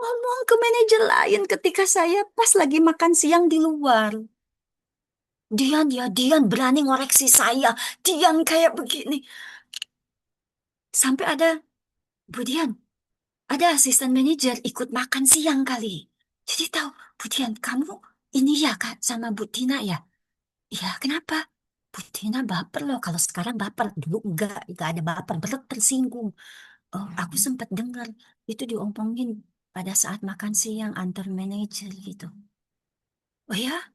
ngomong ke manajer lain ketika saya pas lagi makan siang di luar. Dian ya, Dian berani ngoreksi saya. Dian kayak begini. Sampai ada, Bu Dian, ada asisten manajer ikut makan siang kali. Jadi tahu, Bu Dian, kamu ini ya Kak sama Bu Tina ya? Iya, kenapa? Bu Tina baper loh. Kalau sekarang baper, dulu enggak ada baper, berat tersinggung. Oh, aku sempat dengar itu diomongin pada saat makan siang antar manajer gitu. Oh ya,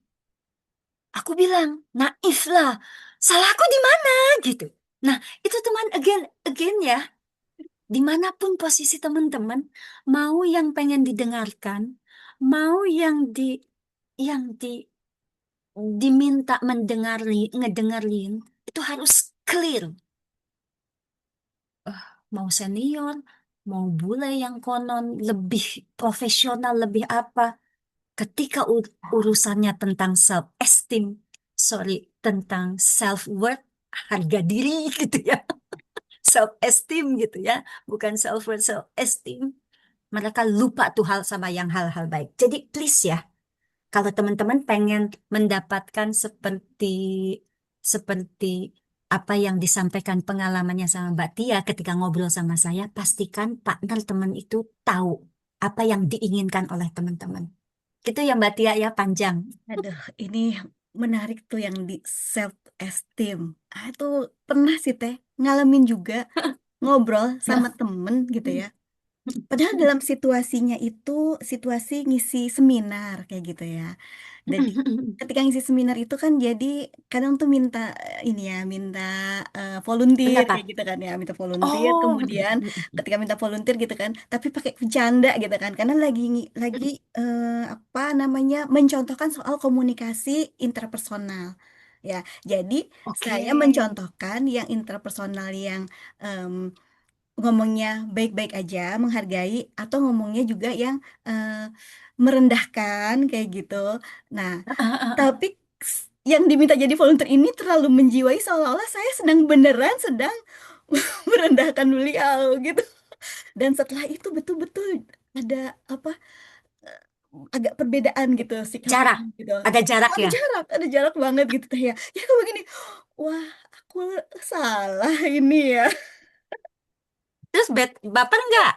aku bilang naif lah. Salahku di mana gitu. Nah, itu teman again ya. Dimanapun posisi teman-teman, mau yang pengen didengarkan, mau yang diminta ngedengerin, itu harus clear. Eh, mau senior, mau bule yang konon lebih profesional, lebih apa. Ketika urusannya tentang self-esteem, sorry, tentang self-worth, harga diri gitu ya, self-esteem gitu ya, bukan self-worth, self-esteem. Mereka lupa tuh sama yang hal-hal baik. Jadi please ya, kalau teman-teman pengen mendapatkan seperti seperti apa yang disampaikan pengalamannya sama Mbak Tia ketika ngobrol sama saya, pastikan partner teman itu tahu apa yang diinginkan oleh teman-teman. Gitu ya Mbak Tia ya, panjang. Aduh, ini menarik tuh yang di self esteem. Ah, itu pernah sih Teh ngalamin juga ngobrol sama temen gitu ya. Padahal dalam situasinya itu situasi ngisi seminar kayak gitu ya. Jadi ketika ngisi seminar itu kan jadi kadang tuh minta ini ya, minta volunteer kayak Pendapat. gitu kan ya, minta volunteer. Oh, Kemudian ketika minta volunteer gitu kan, tapi pakai bercanda gitu kan, karena lagi apa namanya mencontohkan soal komunikasi interpersonal. Ya, jadi oke. saya mencontohkan yang interpersonal yang ngomongnya baik-baik aja, menghargai, atau ngomongnya juga yang eh, merendahkan kayak gitu. Nah, tapi yang diminta jadi volunteer ini terlalu menjiwai seolah-olah saya sedang beneran sedang merendahkan beliau gitu. Dan setelah itu betul-betul ada apa agak perbedaan gitu sikapnya Jarak. gitu. Ada jarak ya. Ada jarak banget gitu teh ya. Ya kalau begini, wah aku salah ini ya. Terus baper nggak?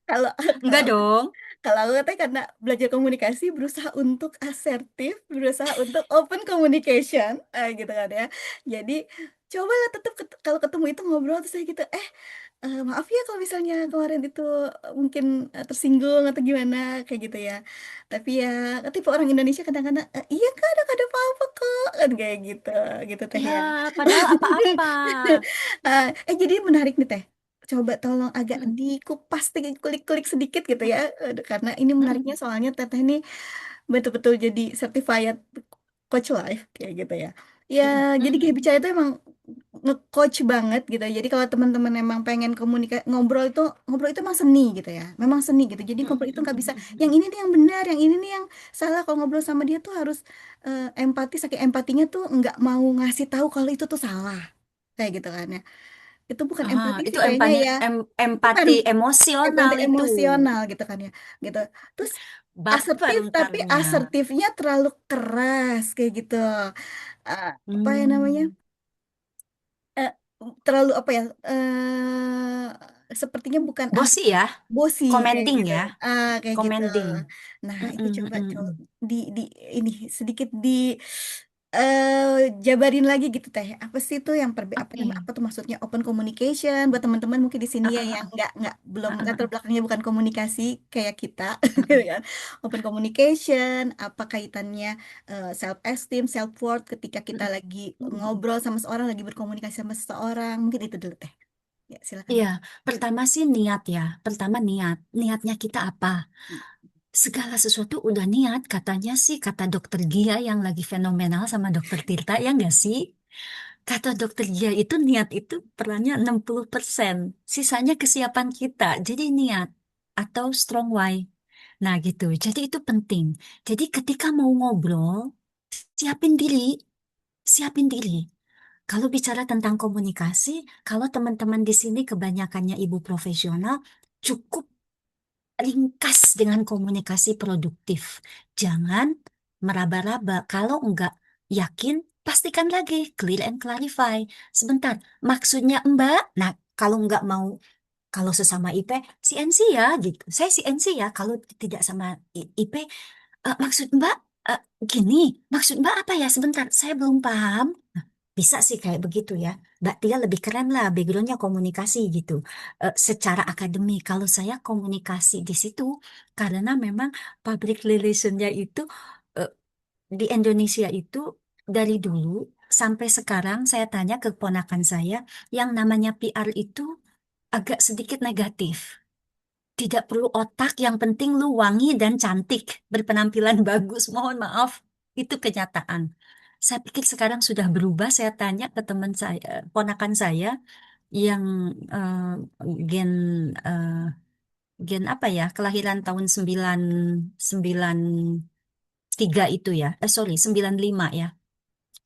Kalau Nggak kalau dong. Kalau aku katanya karena belajar komunikasi berusaha untuk asertif, berusaha untuk open communication, gitu kan ya. Jadi cobalah tetap kalau ketemu itu ngobrol terus saya gitu, maaf ya kalau misalnya kemarin itu mungkin tersinggung atau gimana kayak gitu ya. Tapi ya tipe orang Indonesia kadang-kadang iya kak ada apa-apa kok kan kayak gitu, gitu teh Ya, ya. padahal apa-apa. Jadi menarik nih Teh. Coba tolong agak dikupas, kulik-kulik sedikit gitu ya. Karena ini menariknya soalnya Teteh ini betul-betul jadi certified coach life kayak gitu ya. Ya, jadi kayak bicara itu emang nge-coach banget gitu. Jadi kalau teman-teman emang pengen ngobrol itu emang seni gitu ya. Memang seni gitu. Jadi ngobrol itu nggak bisa yang ini nih yang benar, yang ini nih yang salah. Kalau ngobrol sama dia tuh harus empati, saking empatinya tuh nggak mau ngasih tahu kalau itu tuh salah kayak gitu kan ya. Itu bukan empati Itu sih kayaknya ya, bukan empati emosional empati itu. emosional gitu kan ya, gitu. Terus Baper asertif, tapi ntarnya. asertifnya terlalu keras kayak gitu. Apa ya namanya, Hmm. Eh, terlalu apa ya, sepertinya bukan Bosi ya, bosi kayak commenting gitu. ya, Kayak gitu. commenting. Nah, itu Mm-mm, coba mm-mm. di ini sedikit jabarin lagi gitu teh. Apa sih itu yang apa Oke. namanya, apa tuh maksudnya open communication buat teman-teman mungkin di sini Ah, ya ah, yang ah, nggak belum ah, ah, latar ah, belakangnya bukan komunikasi kayak kita ah, gitu ah. kan. Open communication apa kaitannya self esteem, self worth ketika kita Mm, lagi mm, mm. ngobrol sama seseorang, lagi berkomunikasi sama seseorang. Mungkin itu dulu teh. Ya, silakan Iya, teh. pertama sih niat ya. Pertama niat. Niatnya kita apa? Segala sesuatu udah niat. Katanya sih, kata dokter Gia yang lagi fenomenal sama dokter Tirta, ya nggak sih? Kata dokter Gia itu niat itu perannya 60%. Sisanya kesiapan kita. Jadi niat atau strong why. Nah gitu. Jadi itu penting. Jadi ketika mau ngobrol, siapin diri. Siapin diri. Kalau bicara tentang komunikasi, kalau teman-teman di sini kebanyakannya ibu profesional, cukup ringkas dengan komunikasi produktif. Jangan meraba-raba. Kalau enggak yakin, pastikan lagi, clear and clarify. Sebentar, maksudnya Mbak? Nah, kalau enggak mau, kalau sesama IP, CNC ya gitu. Saya CNC ya, kalau tidak sama IP, maksud Mbak eh, gini, maksud Mbak apa ya? Sebentar, saya belum paham. Bisa sih kayak begitu ya. Mbak Tia lebih keren lah, backgroundnya komunikasi gitu. Secara akademik, kalau saya komunikasi di situ, karena memang public relationnya itu eh, di Indonesia itu dari dulu sampai sekarang saya tanya ke keponakan saya, yang namanya PR itu agak sedikit negatif. Tidak perlu otak, yang penting lu wangi dan cantik, berpenampilan bagus. Mohon maaf, itu kenyataan. Saya pikir sekarang sudah berubah. Saya tanya ke teman saya, ponakan saya yang gen eh, gen apa ya, kelahiran tahun 93 itu ya. Sorry, 95 ya.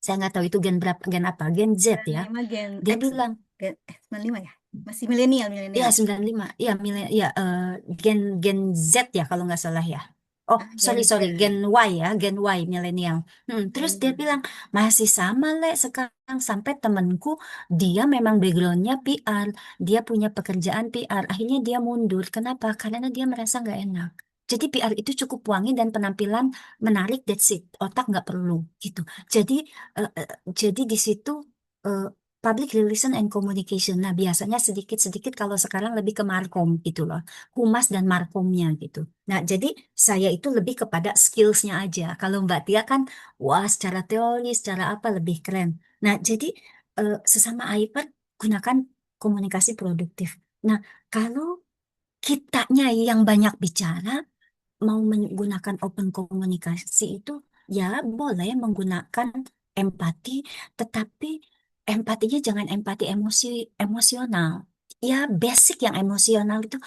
Saya nggak tahu itu gen berapa, gen apa, gen Z ya. 95 Gen Dia X, bilang, 95 ya? Masih milenial, ya, milenial. 95. Ya, ya, gen gen Z ya kalau nggak salah ya. Oh, Ah, sorry, Gen sorry, Z. gen Y ya, gen Y milenial. Terus Gen dia Y. bilang, masih sama, Le, sekarang sampai temenku, dia memang backgroundnya PR, dia punya pekerjaan PR, akhirnya dia mundur. Kenapa? Karena dia merasa nggak enak. Jadi PR itu cukup wangi dan penampilan menarik, that's it. Otak nggak perlu, gitu. Jadi, jadi di situ eh, public relation and communication. Nah, biasanya sedikit-sedikit kalau sekarang lebih ke markom gitu loh. Humas dan markomnya gitu. Nah, jadi saya itu lebih kepada skillsnya aja. Kalau Mbak Tia kan, wah, secara teori, secara apa lebih keren. Nah, jadi sesama Aiper gunakan komunikasi produktif. Nah, kalau kitanya yang banyak bicara, mau menggunakan open komunikasi itu ya boleh menggunakan empati, tetapi empatinya jangan empati emosional. Ya basic yang emosional itu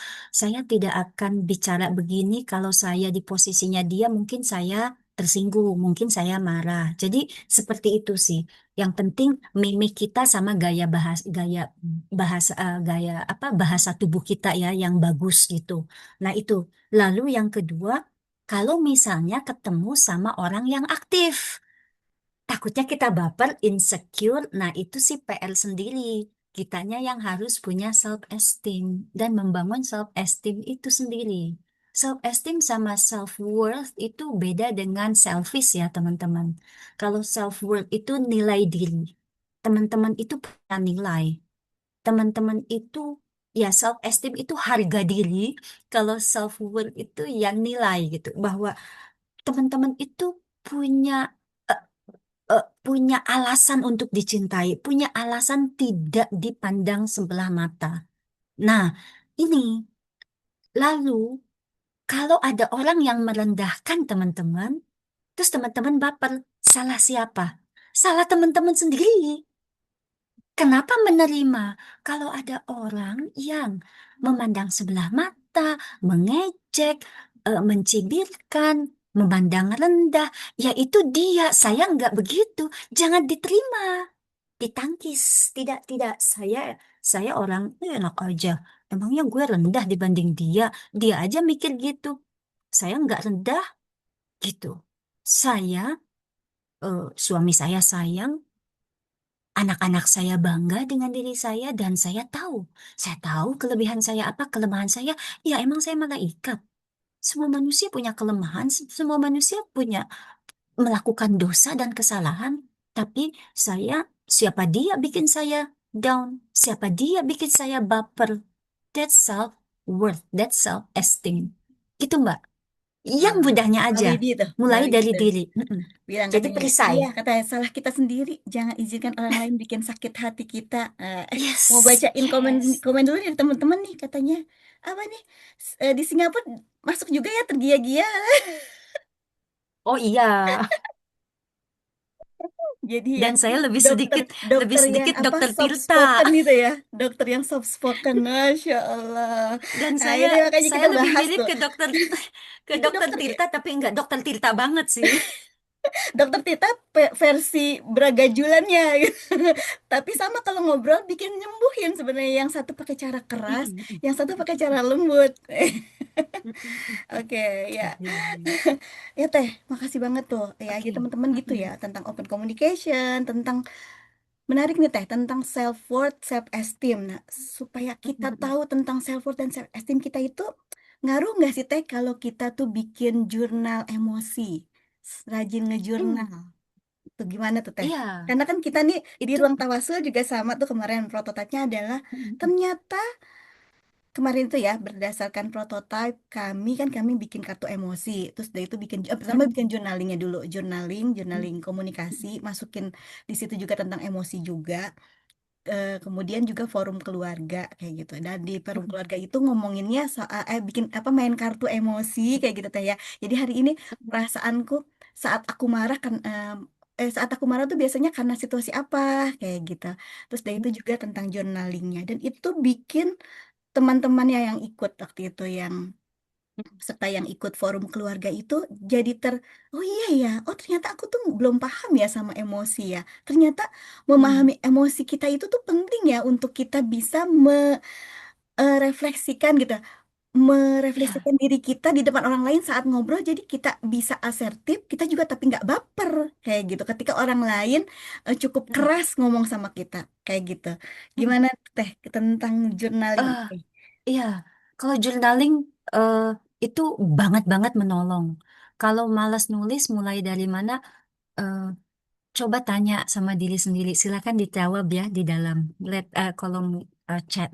saya tidak akan bicara begini kalau saya di posisinya dia mungkin saya tersinggung, mungkin saya marah. Jadi seperti itu sih. Yang penting mimik kita sama gaya apa bahasa tubuh kita ya yang bagus gitu. Nah, itu. Lalu yang kedua, kalau misalnya ketemu sama orang yang aktif, takutnya kita baper, insecure, nah itu sih PR sendiri. Kitanya yang harus punya self-esteem dan membangun self-esteem itu sendiri. Self-esteem sama self-worth itu beda dengan selfish ya teman-teman. Kalau self-worth itu nilai diri. Teman-teman itu punya nilai. Teman-teman itu ya self esteem itu harga diri, kalau self worth itu ya nilai gitu, bahwa teman-teman itu punya eh, punya alasan untuk dicintai, punya alasan tidak dipandang sebelah mata. Nah, ini lalu kalau ada orang yang merendahkan teman-teman, terus teman-teman baper, salah siapa? Salah teman-teman sendiri. Kenapa menerima? Kalau ada orang yang memandang sebelah mata, mengejek, mencibirkan, memandang rendah, ya itu dia. Saya nggak begitu. Jangan diterima, ditangkis. Tidak, tidak. Saya orang enak aja. Emangnya gue rendah dibanding dia? Dia aja mikir gitu. Saya nggak rendah gitu. Saya, suami saya sayang. Anak-anak saya bangga dengan diri saya dan saya tahu kelebihan saya apa, kelemahan saya. Ya emang saya malaikat. Semua manusia punya kelemahan, semua manusia punya melakukan dosa dan kesalahan, tapi siapa dia bikin saya down? Siapa dia bikin saya baper? That's self-worth, that's self-esteem. Gitu, Mbak. Yang Ah, mudahnya Mbak aja, Widy tuh, Mbak mulai Widy dari tuh diri. Mm-mm. bilang Jadi katanya, perisai. iya katanya salah kita sendiri, jangan izinkan orang lain bikin sakit hati kita. Mau Yes, bacain komen yes. komen dulu nih teman-teman nih katanya apa nih di Singapura masuk juga ya tergia-gia. Oh iya, Jadi dan yang saya dokter lebih dokter yang sedikit apa dokter soft Tirta. spoken itu ya, dokter yang soft spoken, masya Allah. Dan Nah ini makanya saya kita lebih bahas mirip tuh, ke itu dokter dokter Tirta, tapi nggak dokter Tirta banget sih. dokter Tita versi beragajulannya gitu. Tapi sama kalau ngobrol bikin nyembuhin sebenarnya, yang satu pakai cara keras, Mm-mm, mm-mm. yang satu pakai cara lembut. Mm-mm, mm-mm. Oke, ya. Iya, iya. Ya Teh, makasih banget tuh. Ya, Oke. gitu teman-teman gitu ya, Mm-mm. tentang open communication, tentang menarik nih Teh, tentang self worth, self esteem. Nah, supaya kita Mm-mm, tahu tentang self worth dan self esteem kita itu ngaruh nggak sih Teh kalau kita tuh bikin jurnal emosi, rajin ngejurnal. mm-mm. Tuh gimana tuh Teh? Iya, Karena kan kita nih di itu. ruang tawasul juga sama tuh, kemarin prototipenya adalah Mm-mm, ternyata kemarin itu ya berdasarkan prototipe kami bikin kartu emosi, terus dari itu pertama mm-mm, bikin journalingnya dulu, journaling komunikasi, mm-mm, masukin di situ juga tentang emosi juga. Kemudian juga forum keluarga kayak gitu, dan di forum mm-mm, keluarga itu ngomonginnya soal bikin apa, main kartu emosi kayak gitu Teh ya. Jadi hari ini perasaanku saat aku marah kan, saat aku marah tuh biasanya karena situasi apa kayak gitu. Terus dari itu juga tentang journalingnya, dan itu bikin teman-temannya yang ikut waktu itu, yang serta yang ikut forum keluarga itu jadi oh iya ya, oh ternyata aku tuh belum paham ya sama emosi ya, ternyata mm-mm. memahami emosi kita itu tuh penting ya untuk kita bisa merefleksikan gitu, Iya, merefleksikan diri kita di depan orang lain saat ngobrol, jadi kita bisa asertif kita juga tapi nggak baper kayak gitu ketika orang lain cukup mm-mm, keras ngomong sama kita kayak gitu. mm-mm. Gimana Teh tentang journaling Eh, itu? iya, kalau journaling eh, itu banget-banget menolong. Kalau malas nulis, mulai dari mana? Eh, Coba tanya sama diri sendiri. Silakan dijawab ya di dalam kolom chat.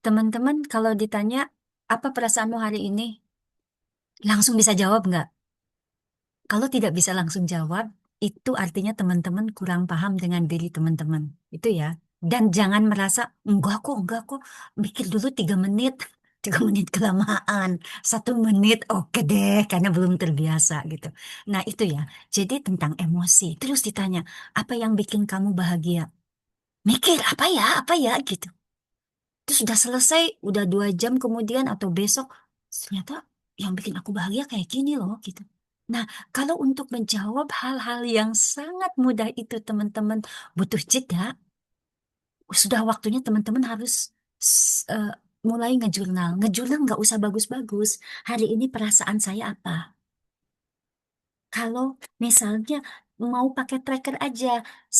Teman-teman, kalau ditanya apa perasaanmu hari ini, langsung bisa jawab nggak? Kalau tidak bisa langsung jawab, itu artinya teman-teman kurang paham dengan diri teman-teman. Itu ya. Dan jangan merasa, enggak kok, mikir dulu 3 menit. 3 menit kelamaan, 1 menit oke deh, karena belum terbiasa gitu. Nah itu ya, jadi tentang emosi. Terus ditanya, apa yang bikin kamu bahagia? Mikir, apa ya gitu. Terus sudah selesai, udah 2 jam kemudian atau besok, ternyata yang bikin aku bahagia kayak gini loh gitu. Nah, kalau untuk menjawab hal-hal yang sangat mudah itu teman-teman butuh jeda, sudah waktunya teman-teman harus mulai ngejurnal. Ngejurnal nggak usah bagus-bagus. Hari ini perasaan saya apa? Kalau misalnya mau pakai tracker aja,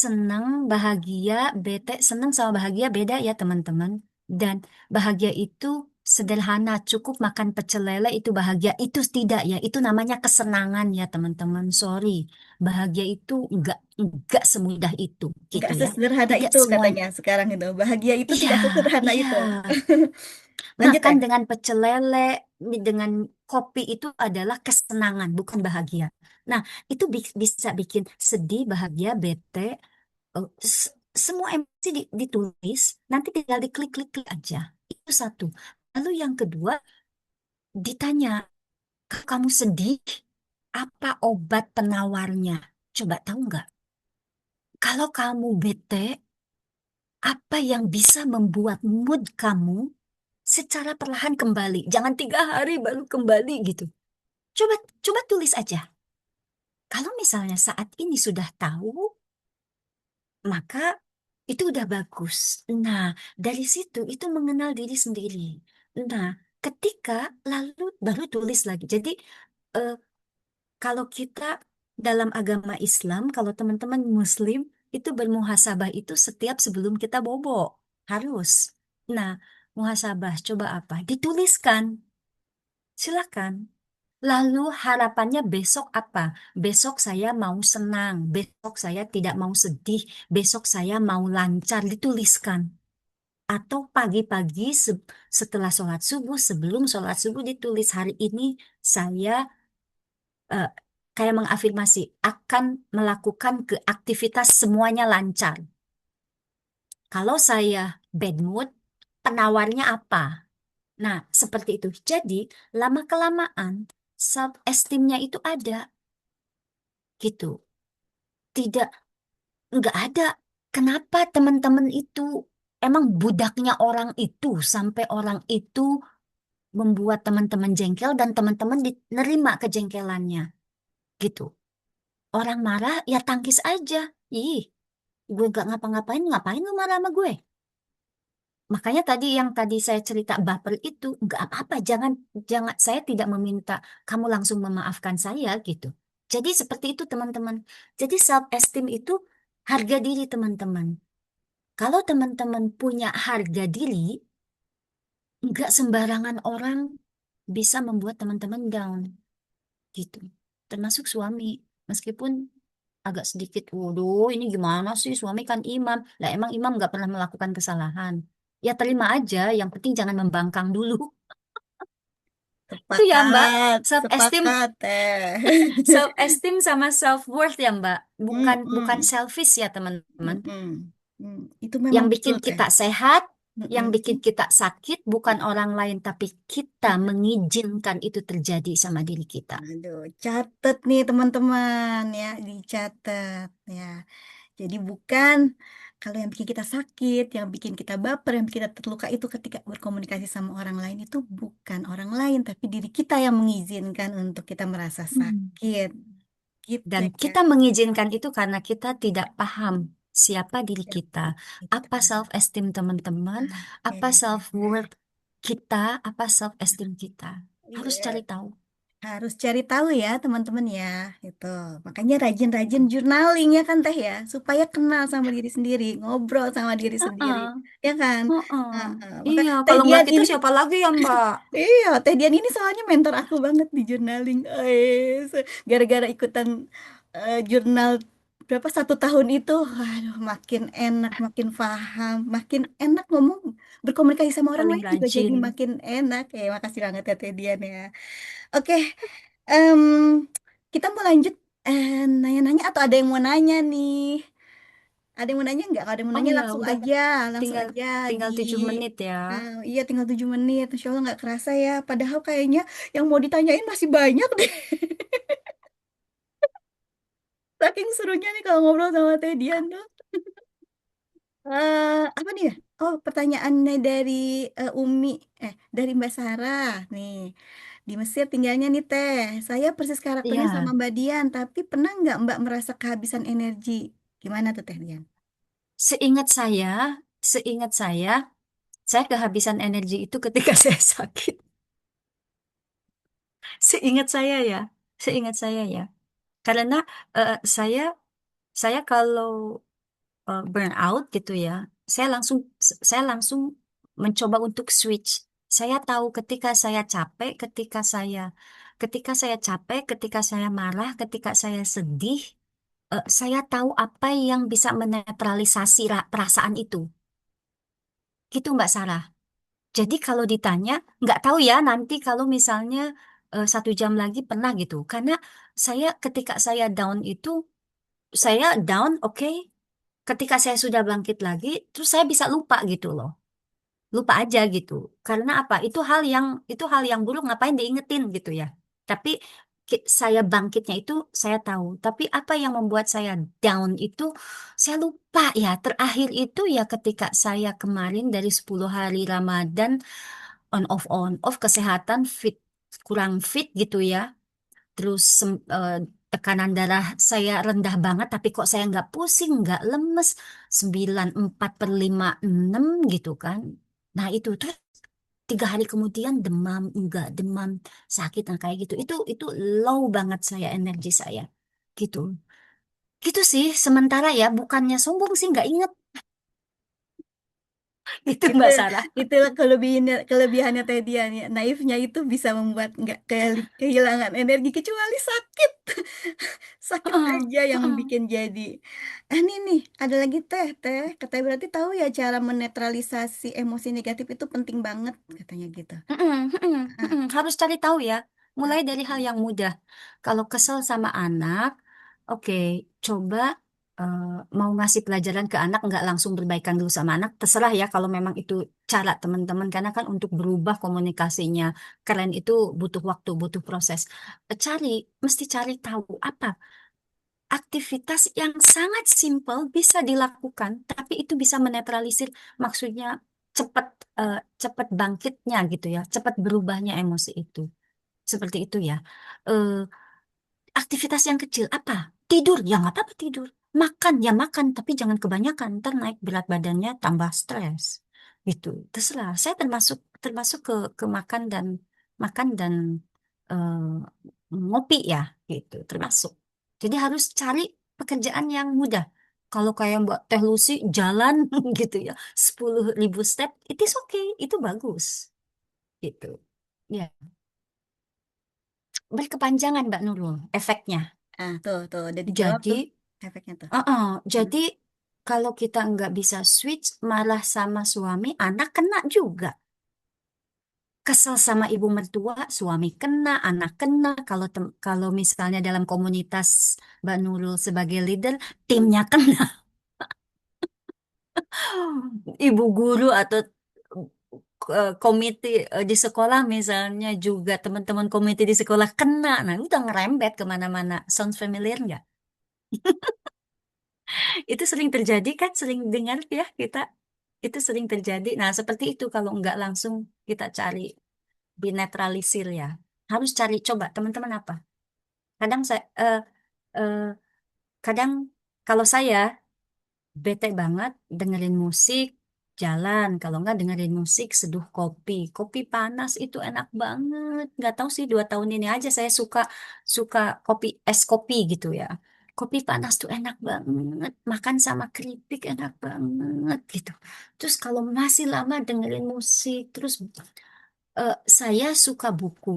senang, bahagia, bete, senang sama bahagia beda ya teman-teman. Dan bahagia itu sederhana, cukup makan pecel lele itu bahagia. Itu tidak ya, itu namanya kesenangan ya teman-teman. Sorry, bahagia itu enggak semudah itu Nggak gitu ya. sesederhana Tidak itu semua. katanya sekarang itu. Bahagia itu Iya, tidak sesederhana iya. itu. Lanjut Makan ya. dengan pecel lele, dengan kopi itu adalah kesenangan, bukan bahagia. Nah, itu bisa bikin sedih, bahagia, bete, eh, s- semua emosi ditulis, nanti tinggal diklik-klik aja. Itu satu. Lalu yang kedua, ditanya, "Kalau kamu sedih, apa obat penawarnya?" Coba tahu nggak? Kalau kamu bete, apa yang bisa membuat mood kamu secara perlahan kembali. Jangan 3 hari baru kembali gitu. Coba coba tulis aja. Kalau misalnya saat ini sudah tahu, maka itu udah bagus. Nah, dari situ itu mengenal diri sendiri. Nah, ketika lalu baru tulis lagi. Jadi eh, kalau kita dalam agama Islam, kalau teman-teman Muslim itu bermuhasabah itu setiap sebelum kita bobo. Harus. Nah, muhasabah coba apa? Dituliskan. Silakan. Lalu harapannya besok apa? Besok saya mau senang, besok saya tidak mau sedih, besok saya mau lancar, dituliskan. Atau pagi-pagi setelah sholat subuh, sebelum sholat subuh ditulis hari ini saya eh, kayak mengafirmasi akan melakukan ke aktivitas semuanya lancar. Kalau saya bad mood, penawarnya apa? Nah, seperti itu. Jadi, lama-kelamaan self esteemnya itu ada gitu. Tidak, nggak ada. Kenapa teman-teman itu emang budaknya orang itu sampai orang itu membuat teman-teman jengkel dan teman-teman nerima kejengkelannya gitu. Orang marah ya tangkis aja. Ih, gue gak ngapa-ngapain, ngapain lu marah sama gue? Makanya tadi yang tadi saya cerita baper itu nggak apa-apa, jangan jangan saya tidak meminta kamu langsung memaafkan saya gitu. Jadi seperti itu teman-teman. Jadi self esteem itu harga diri teman-teman. Kalau teman-teman punya harga diri, nggak sembarangan orang bisa membuat teman-teman down gitu. Termasuk suami. Meskipun agak sedikit, waduh ini gimana sih suami kan imam. Lah emang imam nggak pernah melakukan kesalahan. Ya terima aja, yang penting jangan membangkang dulu. Itu ya Mbak, Sepakat, self esteem, sepakat teh. self esteem sama self worth ya Mbak. Bukan bukan Mm-mm, selfish ya teman-teman. mm-mm. Itu Yang memang betul bikin teh. kita sehat, yang Mm-mm. bikin kita sakit bukan orang lain, tapi kita mengizinkan itu terjadi sama diri kita. Aduh, catet nih teman-teman ya, dicatat ya. Jadi bukan kalau yang bikin kita sakit, yang bikin kita baper, yang bikin kita terluka itu ketika berkomunikasi sama orang lain itu bukan orang lain, tapi diri kita yang mengizinkan untuk kita merasa Hmm. sakit. Gitu Dan ya. kita mengizinkan itu karena kita tidak paham siapa diri Ya, kita, itu. apa self esteem teman-teman, apa Oke. self worth kita, apa self esteem kita. Harus cari Iya. tahu. Harus cari tahu ya teman-teman ya, itu. Makanya rajin-rajin journaling ya kan Teh ya, supaya kenal sama diri sendiri, ngobrol sama diri sendiri, Heeh, ya kan? heeh. Maka Iya, Teh kalau nggak Dian kita ini, siapa lagi ya Mbak? iya Teh Dian ini soalnya mentor aku banget di journaling. Gara-gara ikutan jurnal berapa 1 tahun itu, waduh makin enak, makin paham, makin enak ngomong, berkomunikasi sama orang Paling lain juga jadi rajin. makin enak. Makasih banget ya Teh Dian ya. Oke. Em, kita mau lanjut nanya-nanya atau ada yang mau nanya nih? Ada yang mau nanya nggak? Kalau ada yang mau Oh nanya ya, langsung udah aja, langsung tinggal aja di tinggal 7 menit ya. iya tinggal 7 menit. Insya Allah nggak kerasa ya. Padahal kayaknya yang mau ditanyain masih banyak deh. Saking serunya nih kalau ngobrol sama Teh Dian tuh. Apa nih ya? Oh, pertanyaannya dari Umi, dari Mbak Sarah nih. Di Mesir tinggalnya nih Teh. Saya persis karakternya sama Iya, Mbak Dian, tapi pernah nggak Mbak merasa kehabisan energi? Gimana tuh Teh Dian? seingat saya, seingat saya kehabisan energi itu ketika saya sakit. Seingat saya ya, seingat saya ya. Karena saya kalau burn out gitu ya, saya langsung saya langsung mencoba untuk switch. Saya tahu ketika saya capek, ketika saya marah, ketika saya sedih, saya tahu apa yang bisa menetralisasi perasaan itu. Gitu Mbak Sarah. Jadi kalau ditanya, nggak tahu ya nanti kalau misalnya 1 jam lagi pernah gitu. Karena saya ketika saya down itu, saya down, oke. Ketika saya sudah bangkit lagi, terus saya bisa lupa gitu loh. Lupa aja gitu. Karena apa? Itu hal yang buruk ngapain diingetin gitu ya. Tapi saya bangkitnya itu saya tahu. Tapi apa yang membuat saya down itu saya lupa ya. Terakhir itu ya ketika saya kemarin dari 10 hari Ramadan on off kesehatan fit kurang fit gitu ya. Terus tekanan darah saya rendah banget, tapi kok saya nggak pusing, nggak lemes, 94/56 gitu kan. Nah itu tuh 3 hari kemudian demam, enggak demam, sakit, nah kayak gitu. Itu low banget saya energi saya, gitu. Gitu sih. Sementara ya bukannya sombong sih, nggak inget, Itu Itu Mbak Sarah. itulah kelebihannya Tedian ya. Naifnya itu bisa membuat nggak kehilangan energi kecuali sakit. Sakit Heeh, aja yang heeh. bikin jadi. Ini nih, ada lagi teh. Katanya berarti tahu ya cara menetralisasi emosi negatif itu penting banget katanya gitu. Mm-mm, mm-mm, Ah, mm-mm. Harus cari tahu ya. ah, Mulai dari hal yang mudah. Kalau kesel sama anak, oke, coba eh, mau ngasih pelajaran ke anak, nggak langsung berbaikan dulu sama anak. Terserah ya kalau memang itu cara teman-teman. Karena kan untuk berubah komunikasinya keren itu butuh waktu, butuh proses. Cari, mesti cari tahu apa aktivitas yang sangat simpel bisa dilakukan, tapi itu bisa menetralisir, maksudnya cepat cepat bangkitnya gitu ya, cepat berubahnya emosi itu. Seperti itu ya. Eh, Aktivitas yang kecil apa? Tidur, ya nggak apa-apa tidur. Makan, ya makan, tapi jangan kebanyakan, ntar naik berat badannya tambah stres. Gitu. Terserah. Saya termasuk termasuk ke makan dan ngopi ya, gitu. Termasuk. Jadi harus cari pekerjaan yang mudah. Kalau kayak Mbak Teh Lucy jalan gitu ya, 10.000 step, it is okay, itu bagus. Gitu. Ya, berkepanjangan Mbak Nurul, efeknya. tuh udah dijawab Jadi, tuh efeknya tuh. uh-uh, Hmm. jadi kalau kita nggak bisa switch, malah sama suami, anak kena juga. Kesel sama ibu mertua, suami kena, anak kena. Kalau misalnya dalam komunitas Mbak Nurul sebagai leader, timnya kena. Ibu guru atau komite di sekolah misalnya juga teman-teman komite di sekolah kena. Nah, udah ngerembet kemana-mana. Sounds familiar nggak? Itu sering terjadi kan, sering dengar ya kita. Itu sering terjadi. Nah, seperti itu kalau nggak langsung kita cari dinetralisir ya. Harus cari coba teman-teman apa. Kadang saya eh, kadang kalau saya bete banget dengerin musik jalan, kalau nggak dengerin musik seduh kopi. Kopi panas itu enak banget. Nggak tahu sih 2 tahun ini aja saya suka suka kopi es kopi gitu ya. Kopi panas tuh enak banget. Makan sama keripik enak banget gitu. Terus kalau masih lama dengerin musik, terus saya suka buku.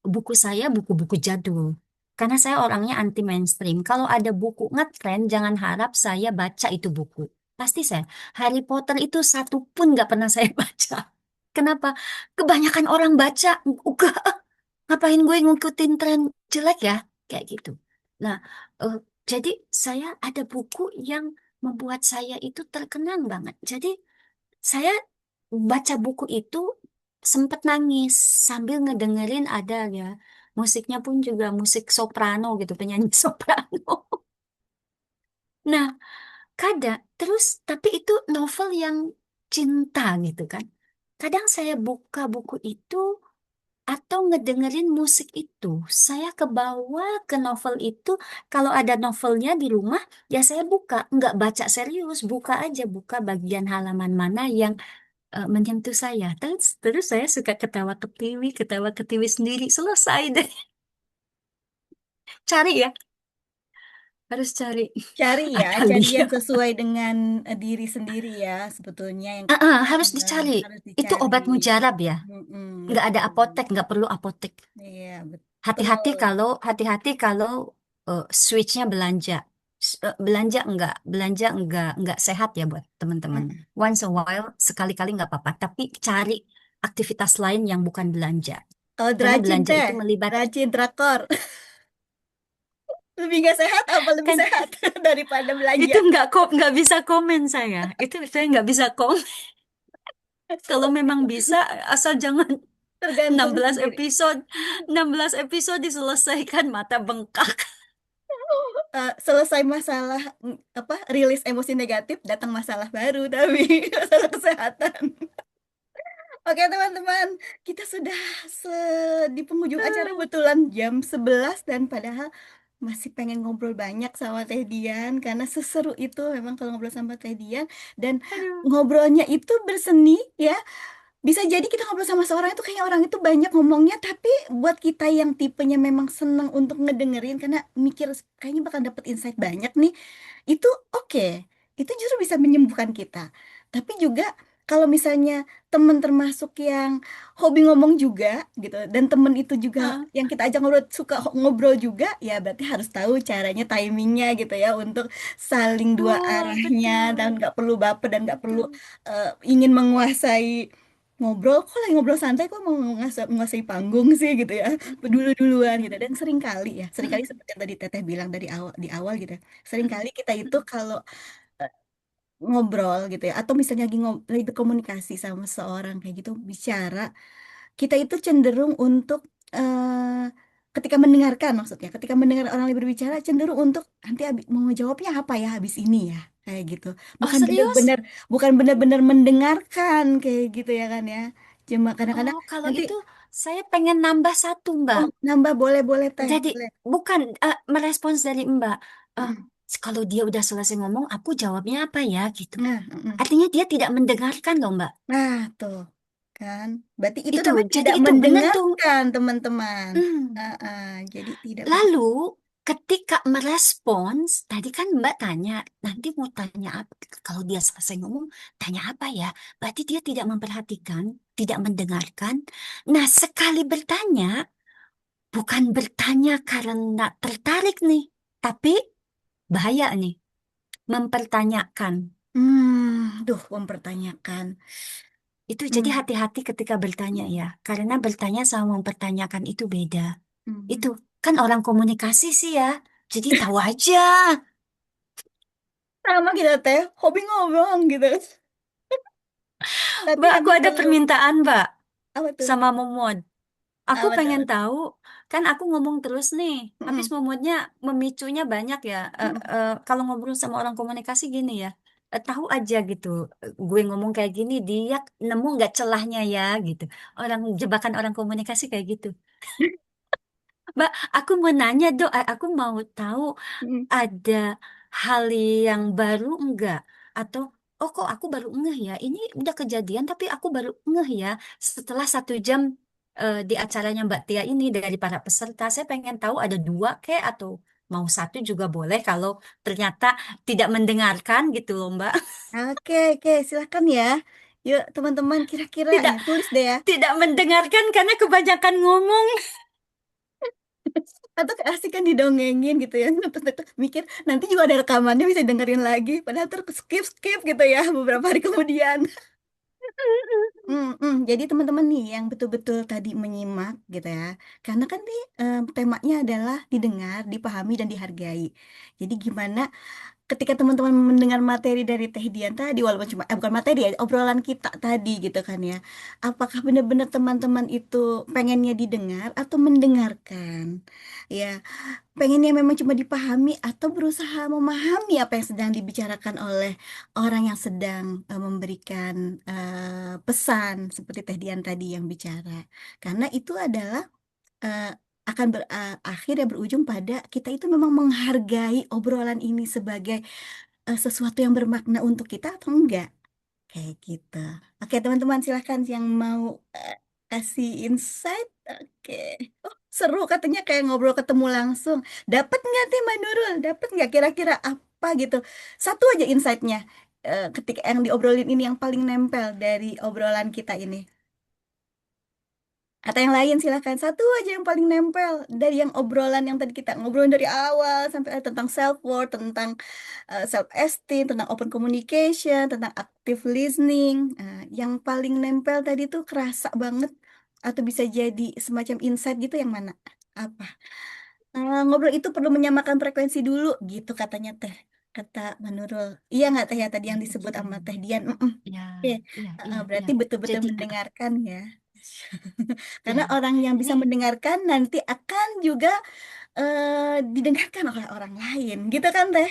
Buku saya buku-buku jadul. Karena saya orangnya anti mainstream. Kalau ada buku ngetren, jangan harap saya baca itu buku. Pasti saya. Harry Potter itu satu pun nggak pernah saya baca. Kenapa? Kebanyakan orang baca. Enggak, ngapain gue ngikutin tren jelek ya? Kayak gitu. Nah, eh, jadi saya ada buku yang membuat saya itu terkenang banget. Jadi saya baca buku itu sempet nangis sambil ngedengerin ada ya musiknya pun juga musik soprano gitu, penyanyi soprano. Nah, kadang terus tapi itu novel yang cinta gitu kan. Kadang saya buka buku itu atau ngedengerin musik itu, saya kebawa ke novel itu. Kalau ada novelnya di rumah, ya saya buka, nggak baca serius, buka aja, buka bagian halaman mana yang menyentuh saya. Terus saya suka ketawa ketiwi sendiri. Selesai deh. Cari ya, harus cari Cari ya, cari Atalia. yang sesuai dengan diri sendiri ya, sebetulnya yang Harus dicari. harus Itu dicari. obat mujarab ya. Nggak ada Betul. apotek, nggak perlu apotek. Iya, Hati-hati betul. kalau switchnya belanja. Belanja enggak sehat ya buat teman-teman. Mm. Once a while, sekali-kali nggak apa-apa. Tapi cari aktivitas lain yang bukan belanja. Kalau Karena rajin belanja teh, itu melibatkan rajin drakor. Lebih nggak sehat apa lebih kan. sehat daripada belanja? Itu nggak bisa komen saya. Itu saya nggak bisa komen. Kalau memang bisa, asal jangan enam Tergantung belas sendiri. episode 16 episode diselesaikan mata bengkak. Selesai masalah apa rilis emosi negatif, datang masalah baru tapi masalah kesehatan. Oke teman-teman, kita sudah di penghujung acara betulan jam 11 dan padahal masih pengen ngobrol banyak sama Teh Dian karena seseru itu memang kalau ngobrol sama Teh Dian dan Aduh. ngobrolnya itu berseni ya. Bisa jadi kita ngobrol sama seorang itu kayak orang itu banyak ngomongnya tapi buat kita yang tipenya memang seneng untuk ngedengerin karena mikir kayaknya bakal dapet insight banyak nih, itu oke. Itu justru bisa menyembuhkan kita. Tapi juga kalau misalnya temen termasuk yang hobi ngomong juga gitu, dan temen itu juga Heeh. yang kita ajak ngobrol suka ngobrol juga, ya berarti harus tahu caranya, timingnya gitu ya, untuk saling dua Betul, arahnya, dan betul, nggak perlu baper dan nggak perlu betul. ingin menguasai ngobrol. Kok lagi ngobrol santai kok mau menguasai panggung sih gitu ya, Mm-mm, berdulu-duluan gitu. Dan mm-mm, sering kali ya, sering kali mm-mm, seperti yang tadi Teteh bilang dari awal, di awal gitu ya, sering mm-mm, kali kita itu mm-mm. kalau eh, ngobrol gitu ya, atau misalnya lagi berkomunikasi sama seorang kayak gitu, bicara, kita itu cenderung untuk ketika mendengarkan, maksudnya ketika mendengar orang lain berbicara, cenderung untuk nanti mau jawabnya apa ya habis ini ya, kayak gitu. Oh, Bukan serius? benar-benar bukan benar-benar mendengarkan kayak gitu ya kan ya. Cuma kadang-kadang Oh, kalau nanti, itu saya pengen nambah satu, Mbak. oh nambah, boleh boleh teh, Jadi boleh. bukan merespons dari Mbak. Eh, Mm-mm. kalau dia udah selesai ngomong, aku jawabnya apa ya gitu. Nah, mm-mm. Artinya dia tidak mendengarkan loh, Mbak. Nah tuh kan, berarti itu Itu, namanya jadi tidak itu bener tuh. mendengarkan teman-teman. Hmm. Ah, ah, jadi tidak Lalu ketika merespons, tadi kan Mbak tanya, nanti mau tanya apa? Kalau dia selesai ngomong, tanya apa ya? Berarti dia tidak memperhatikan, tidak mendengarkan. Nah, sekali bertanya, bukan bertanya karena tertarik nih, tapi bahaya nih, mempertanyakan. duh, mempertanyakan. Itu jadi Hmm, hati-hati ketika bertanya ya, karena bertanya sama mempertanyakan itu beda. Itu hmm. kan orang komunikasi sih ya, jadi tahu aja. Sama kita teh, hobi ngobrol gitu. Tapi Mbak, aku nanti ada kalau permintaan, Mbak, apa tuh? sama Momod. Aku Apa pengen tuh? tahu, kan aku ngomong terus nih, habis Mm-mm, Momodnya memicunya banyak ya. mm-mm. Kalau ngobrol sama orang komunikasi gini ya, tahu aja gitu. Gue ngomong kayak gini, dia nemu nggak celahnya ya gitu. Orang jebakan orang komunikasi kayak gitu. Mbak, aku mau nanya dong, aku mau tahu Mm-mm. ada hal yang baru enggak? Atau, oh kok aku baru ngeh ya, ini udah kejadian tapi aku baru ngeh ya. Setelah 1 jam di acaranya Mbak Tia ini dari para peserta, saya pengen tahu ada dua kek atau mau satu juga boleh kalau ternyata tidak mendengarkan gitu loh Mbak. Oke, oke, silakan ya. Yuk, teman-teman, kira-kira Tidak, ya, tulis deh ya. tidak mendengarkan karena kebanyakan ngomong. Atau keasikan didongengin gitu ya. Terus mikir, nanti juga ada rekamannya bisa dengerin lagi. Padahal terus skip-skip gitu ya beberapa hari kemudian. Jadi teman-teman nih yang betul-betul tadi menyimak gitu ya, karena kan nih temanya adalah didengar, dipahami, dan dihargai. Jadi gimana ketika teman-teman mendengar materi dari Teh Dian tadi, walaupun cuma bukan materi ya, obrolan kita tadi gitu kan ya, apakah benar-benar teman-teman itu pengennya didengar atau mendengarkan? Ya, pengennya memang cuma dipahami atau berusaha memahami apa yang sedang dibicarakan oleh orang yang sedang memberikan pesan seperti Teh Dian tadi yang bicara. Karena itu adalah eh, akan berakhir ya, berujung pada kita itu memang menghargai obrolan ini sebagai sesuatu yang bermakna untuk kita atau enggak. Kayak gitu. Oke, teman-teman, silahkan yang mau kasih insight. Oke. Oh, seru katanya kayak ngobrol ketemu langsung. Dapat nggak nih Mbak Nurul? Dapat nggak kira-kira apa gitu? Satu aja insightnya ketika yang diobrolin ini yang paling nempel dari obrolan kita ini. Atau yang lain silahkan. Satu aja yang paling nempel dari yang obrolan yang tadi kita ngobrolin dari awal sampai tentang self worth, tentang self esteem, tentang open communication, tentang active listening. Yang paling nempel tadi tuh kerasa banget atau bisa jadi semacam insight gitu, yang mana? Apa? Ngobrol itu perlu menyamakan frekuensi dulu gitu katanya Teh. Kata Manurul. Iya nggak Teh ya tadi yang disebut sama Teh Dian? Ya, Oke. iya, iya, iya. Berarti betul-betul Jadi, mendengarkan ya. ya, Karena orang yang bisa ini mendengarkan nanti akan juga didengarkan oleh orang lain, gitu kan Teh?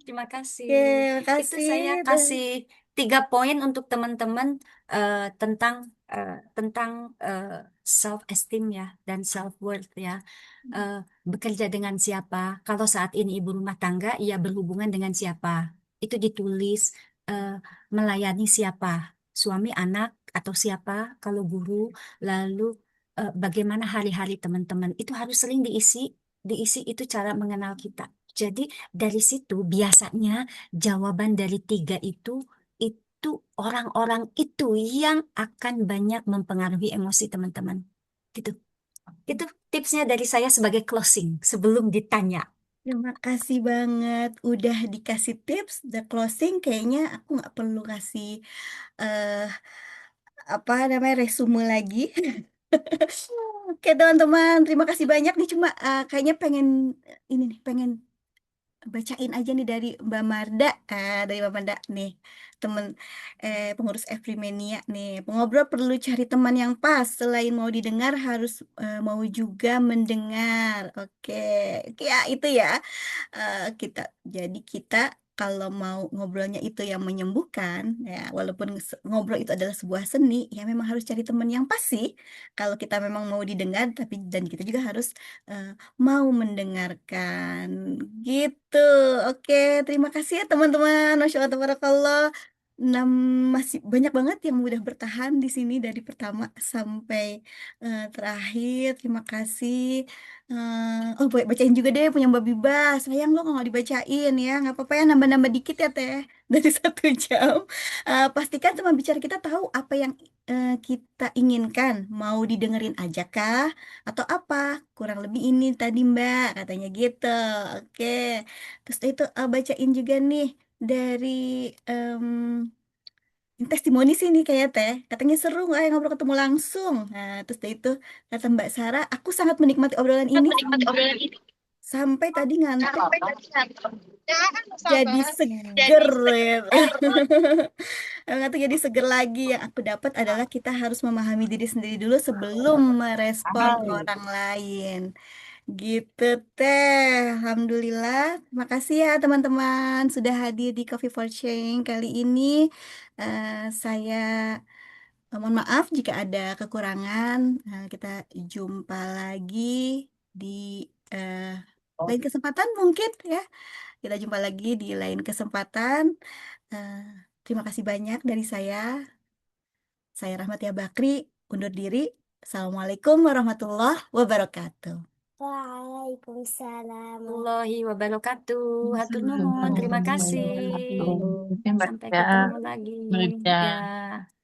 terima kasih. Oke, Itu makasih. saya kasih 3 poin untuk teman-teman tentang eh, tentang eh, self esteem ya dan self worth ya. Eh, Bekerja dengan siapa? Kalau saat ini ibu rumah tangga, ia berhubungan dengan siapa? Itu ditulis. eh, Melayani siapa? Suami, anak, atau siapa? Kalau guru, lalu bagaimana hari-hari teman-teman? Itu harus sering diisi. Diisi itu cara mengenal kita. Jadi dari situ biasanya jawaban dari tiga itu itu orang-orang itu yang akan banyak mempengaruhi emosi teman-teman. Gitu. Itu tipsnya dari saya sebagai closing sebelum ditanya. Terima kasih banget udah dikasih tips, the closing kayaknya aku nggak perlu kasih eh apa namanya resume lagi. Oke teman-teman, terima kasih banyak nih cuma kayaknya pengen ini nih pengen bacain aja nih dari Mbak Marda, dari Mbak Marda nih, temen pengurus Evrimania nih. Pengobrol perlu cari teman yang pas, selain mau didengar harus mau juga mendengar. Oke, oke ya itu ya. Kita jadi kita kalau mau ngobrolnya itu yang menyembuhkan, ya walaupun ngobrol itu adalah sebuah seni, ya memang harus cari teman yang pas sih. Kalau kita memang mau didengar, tapi dan kita juga harus eh, mau mendengarkan gitu. Oke, terima kasih ya teman-teman. Masya Allah, tabarakallah. Nah, masih banyak banget yang udah bertahan di sini dari pertama sampai terakhir. Terima kasih. Oh, bacain juga deh punya Mbak Biba. Sayang lo nggak dibacain ya. Nggak apa-apa ya, nambah-nambah dikit ya Teh. Dari 1 jam. Pastikan teman bicara kita tahu apa yang kita inginkan. Mau didengerin aja kah? Atau apa? Kurang lebih ini tadi Mbak, katanya gitu. Oke. Terus itu bacain juga nih dari testimoni sih nih kayak Teh. Katanya seru nggak ya ngobrol ketemu langsung. Nah, terus dari itu kata Mbak Sarah, aku sangat menikmati obrolan ini sampai tadi ngantuk jadi seger. Gitu. Ngantuk jadi seger lagi. Yang aku dapat adalah kita harus memahami diri sendiri dulu sebelum merespon orang lain. Gitu teh. Alhamdulillah. Terima kasih ya teman-teman sudah hadir di Coffee for Change kali ini. Saya mohon maaf jika ada kekurangan. Kita jumpa lagi di eh, lain kesempatan mungkin ya. Kita jumpa lagi di lain kesempatan. Eh, Terima kasih banyak dari saya. Saya Rahmatia Bakri, undur diri. Assalamualaikum warahmatullahi wabarakatuh. Waalaikumsalam. Warahmatullahi wabarakatuh. Hatur nuhun. Terima Assalamualaikum kasih. warahmatullahi wabarakatuh. Sampai Ya, ketemu lagi. bekerja. Ya.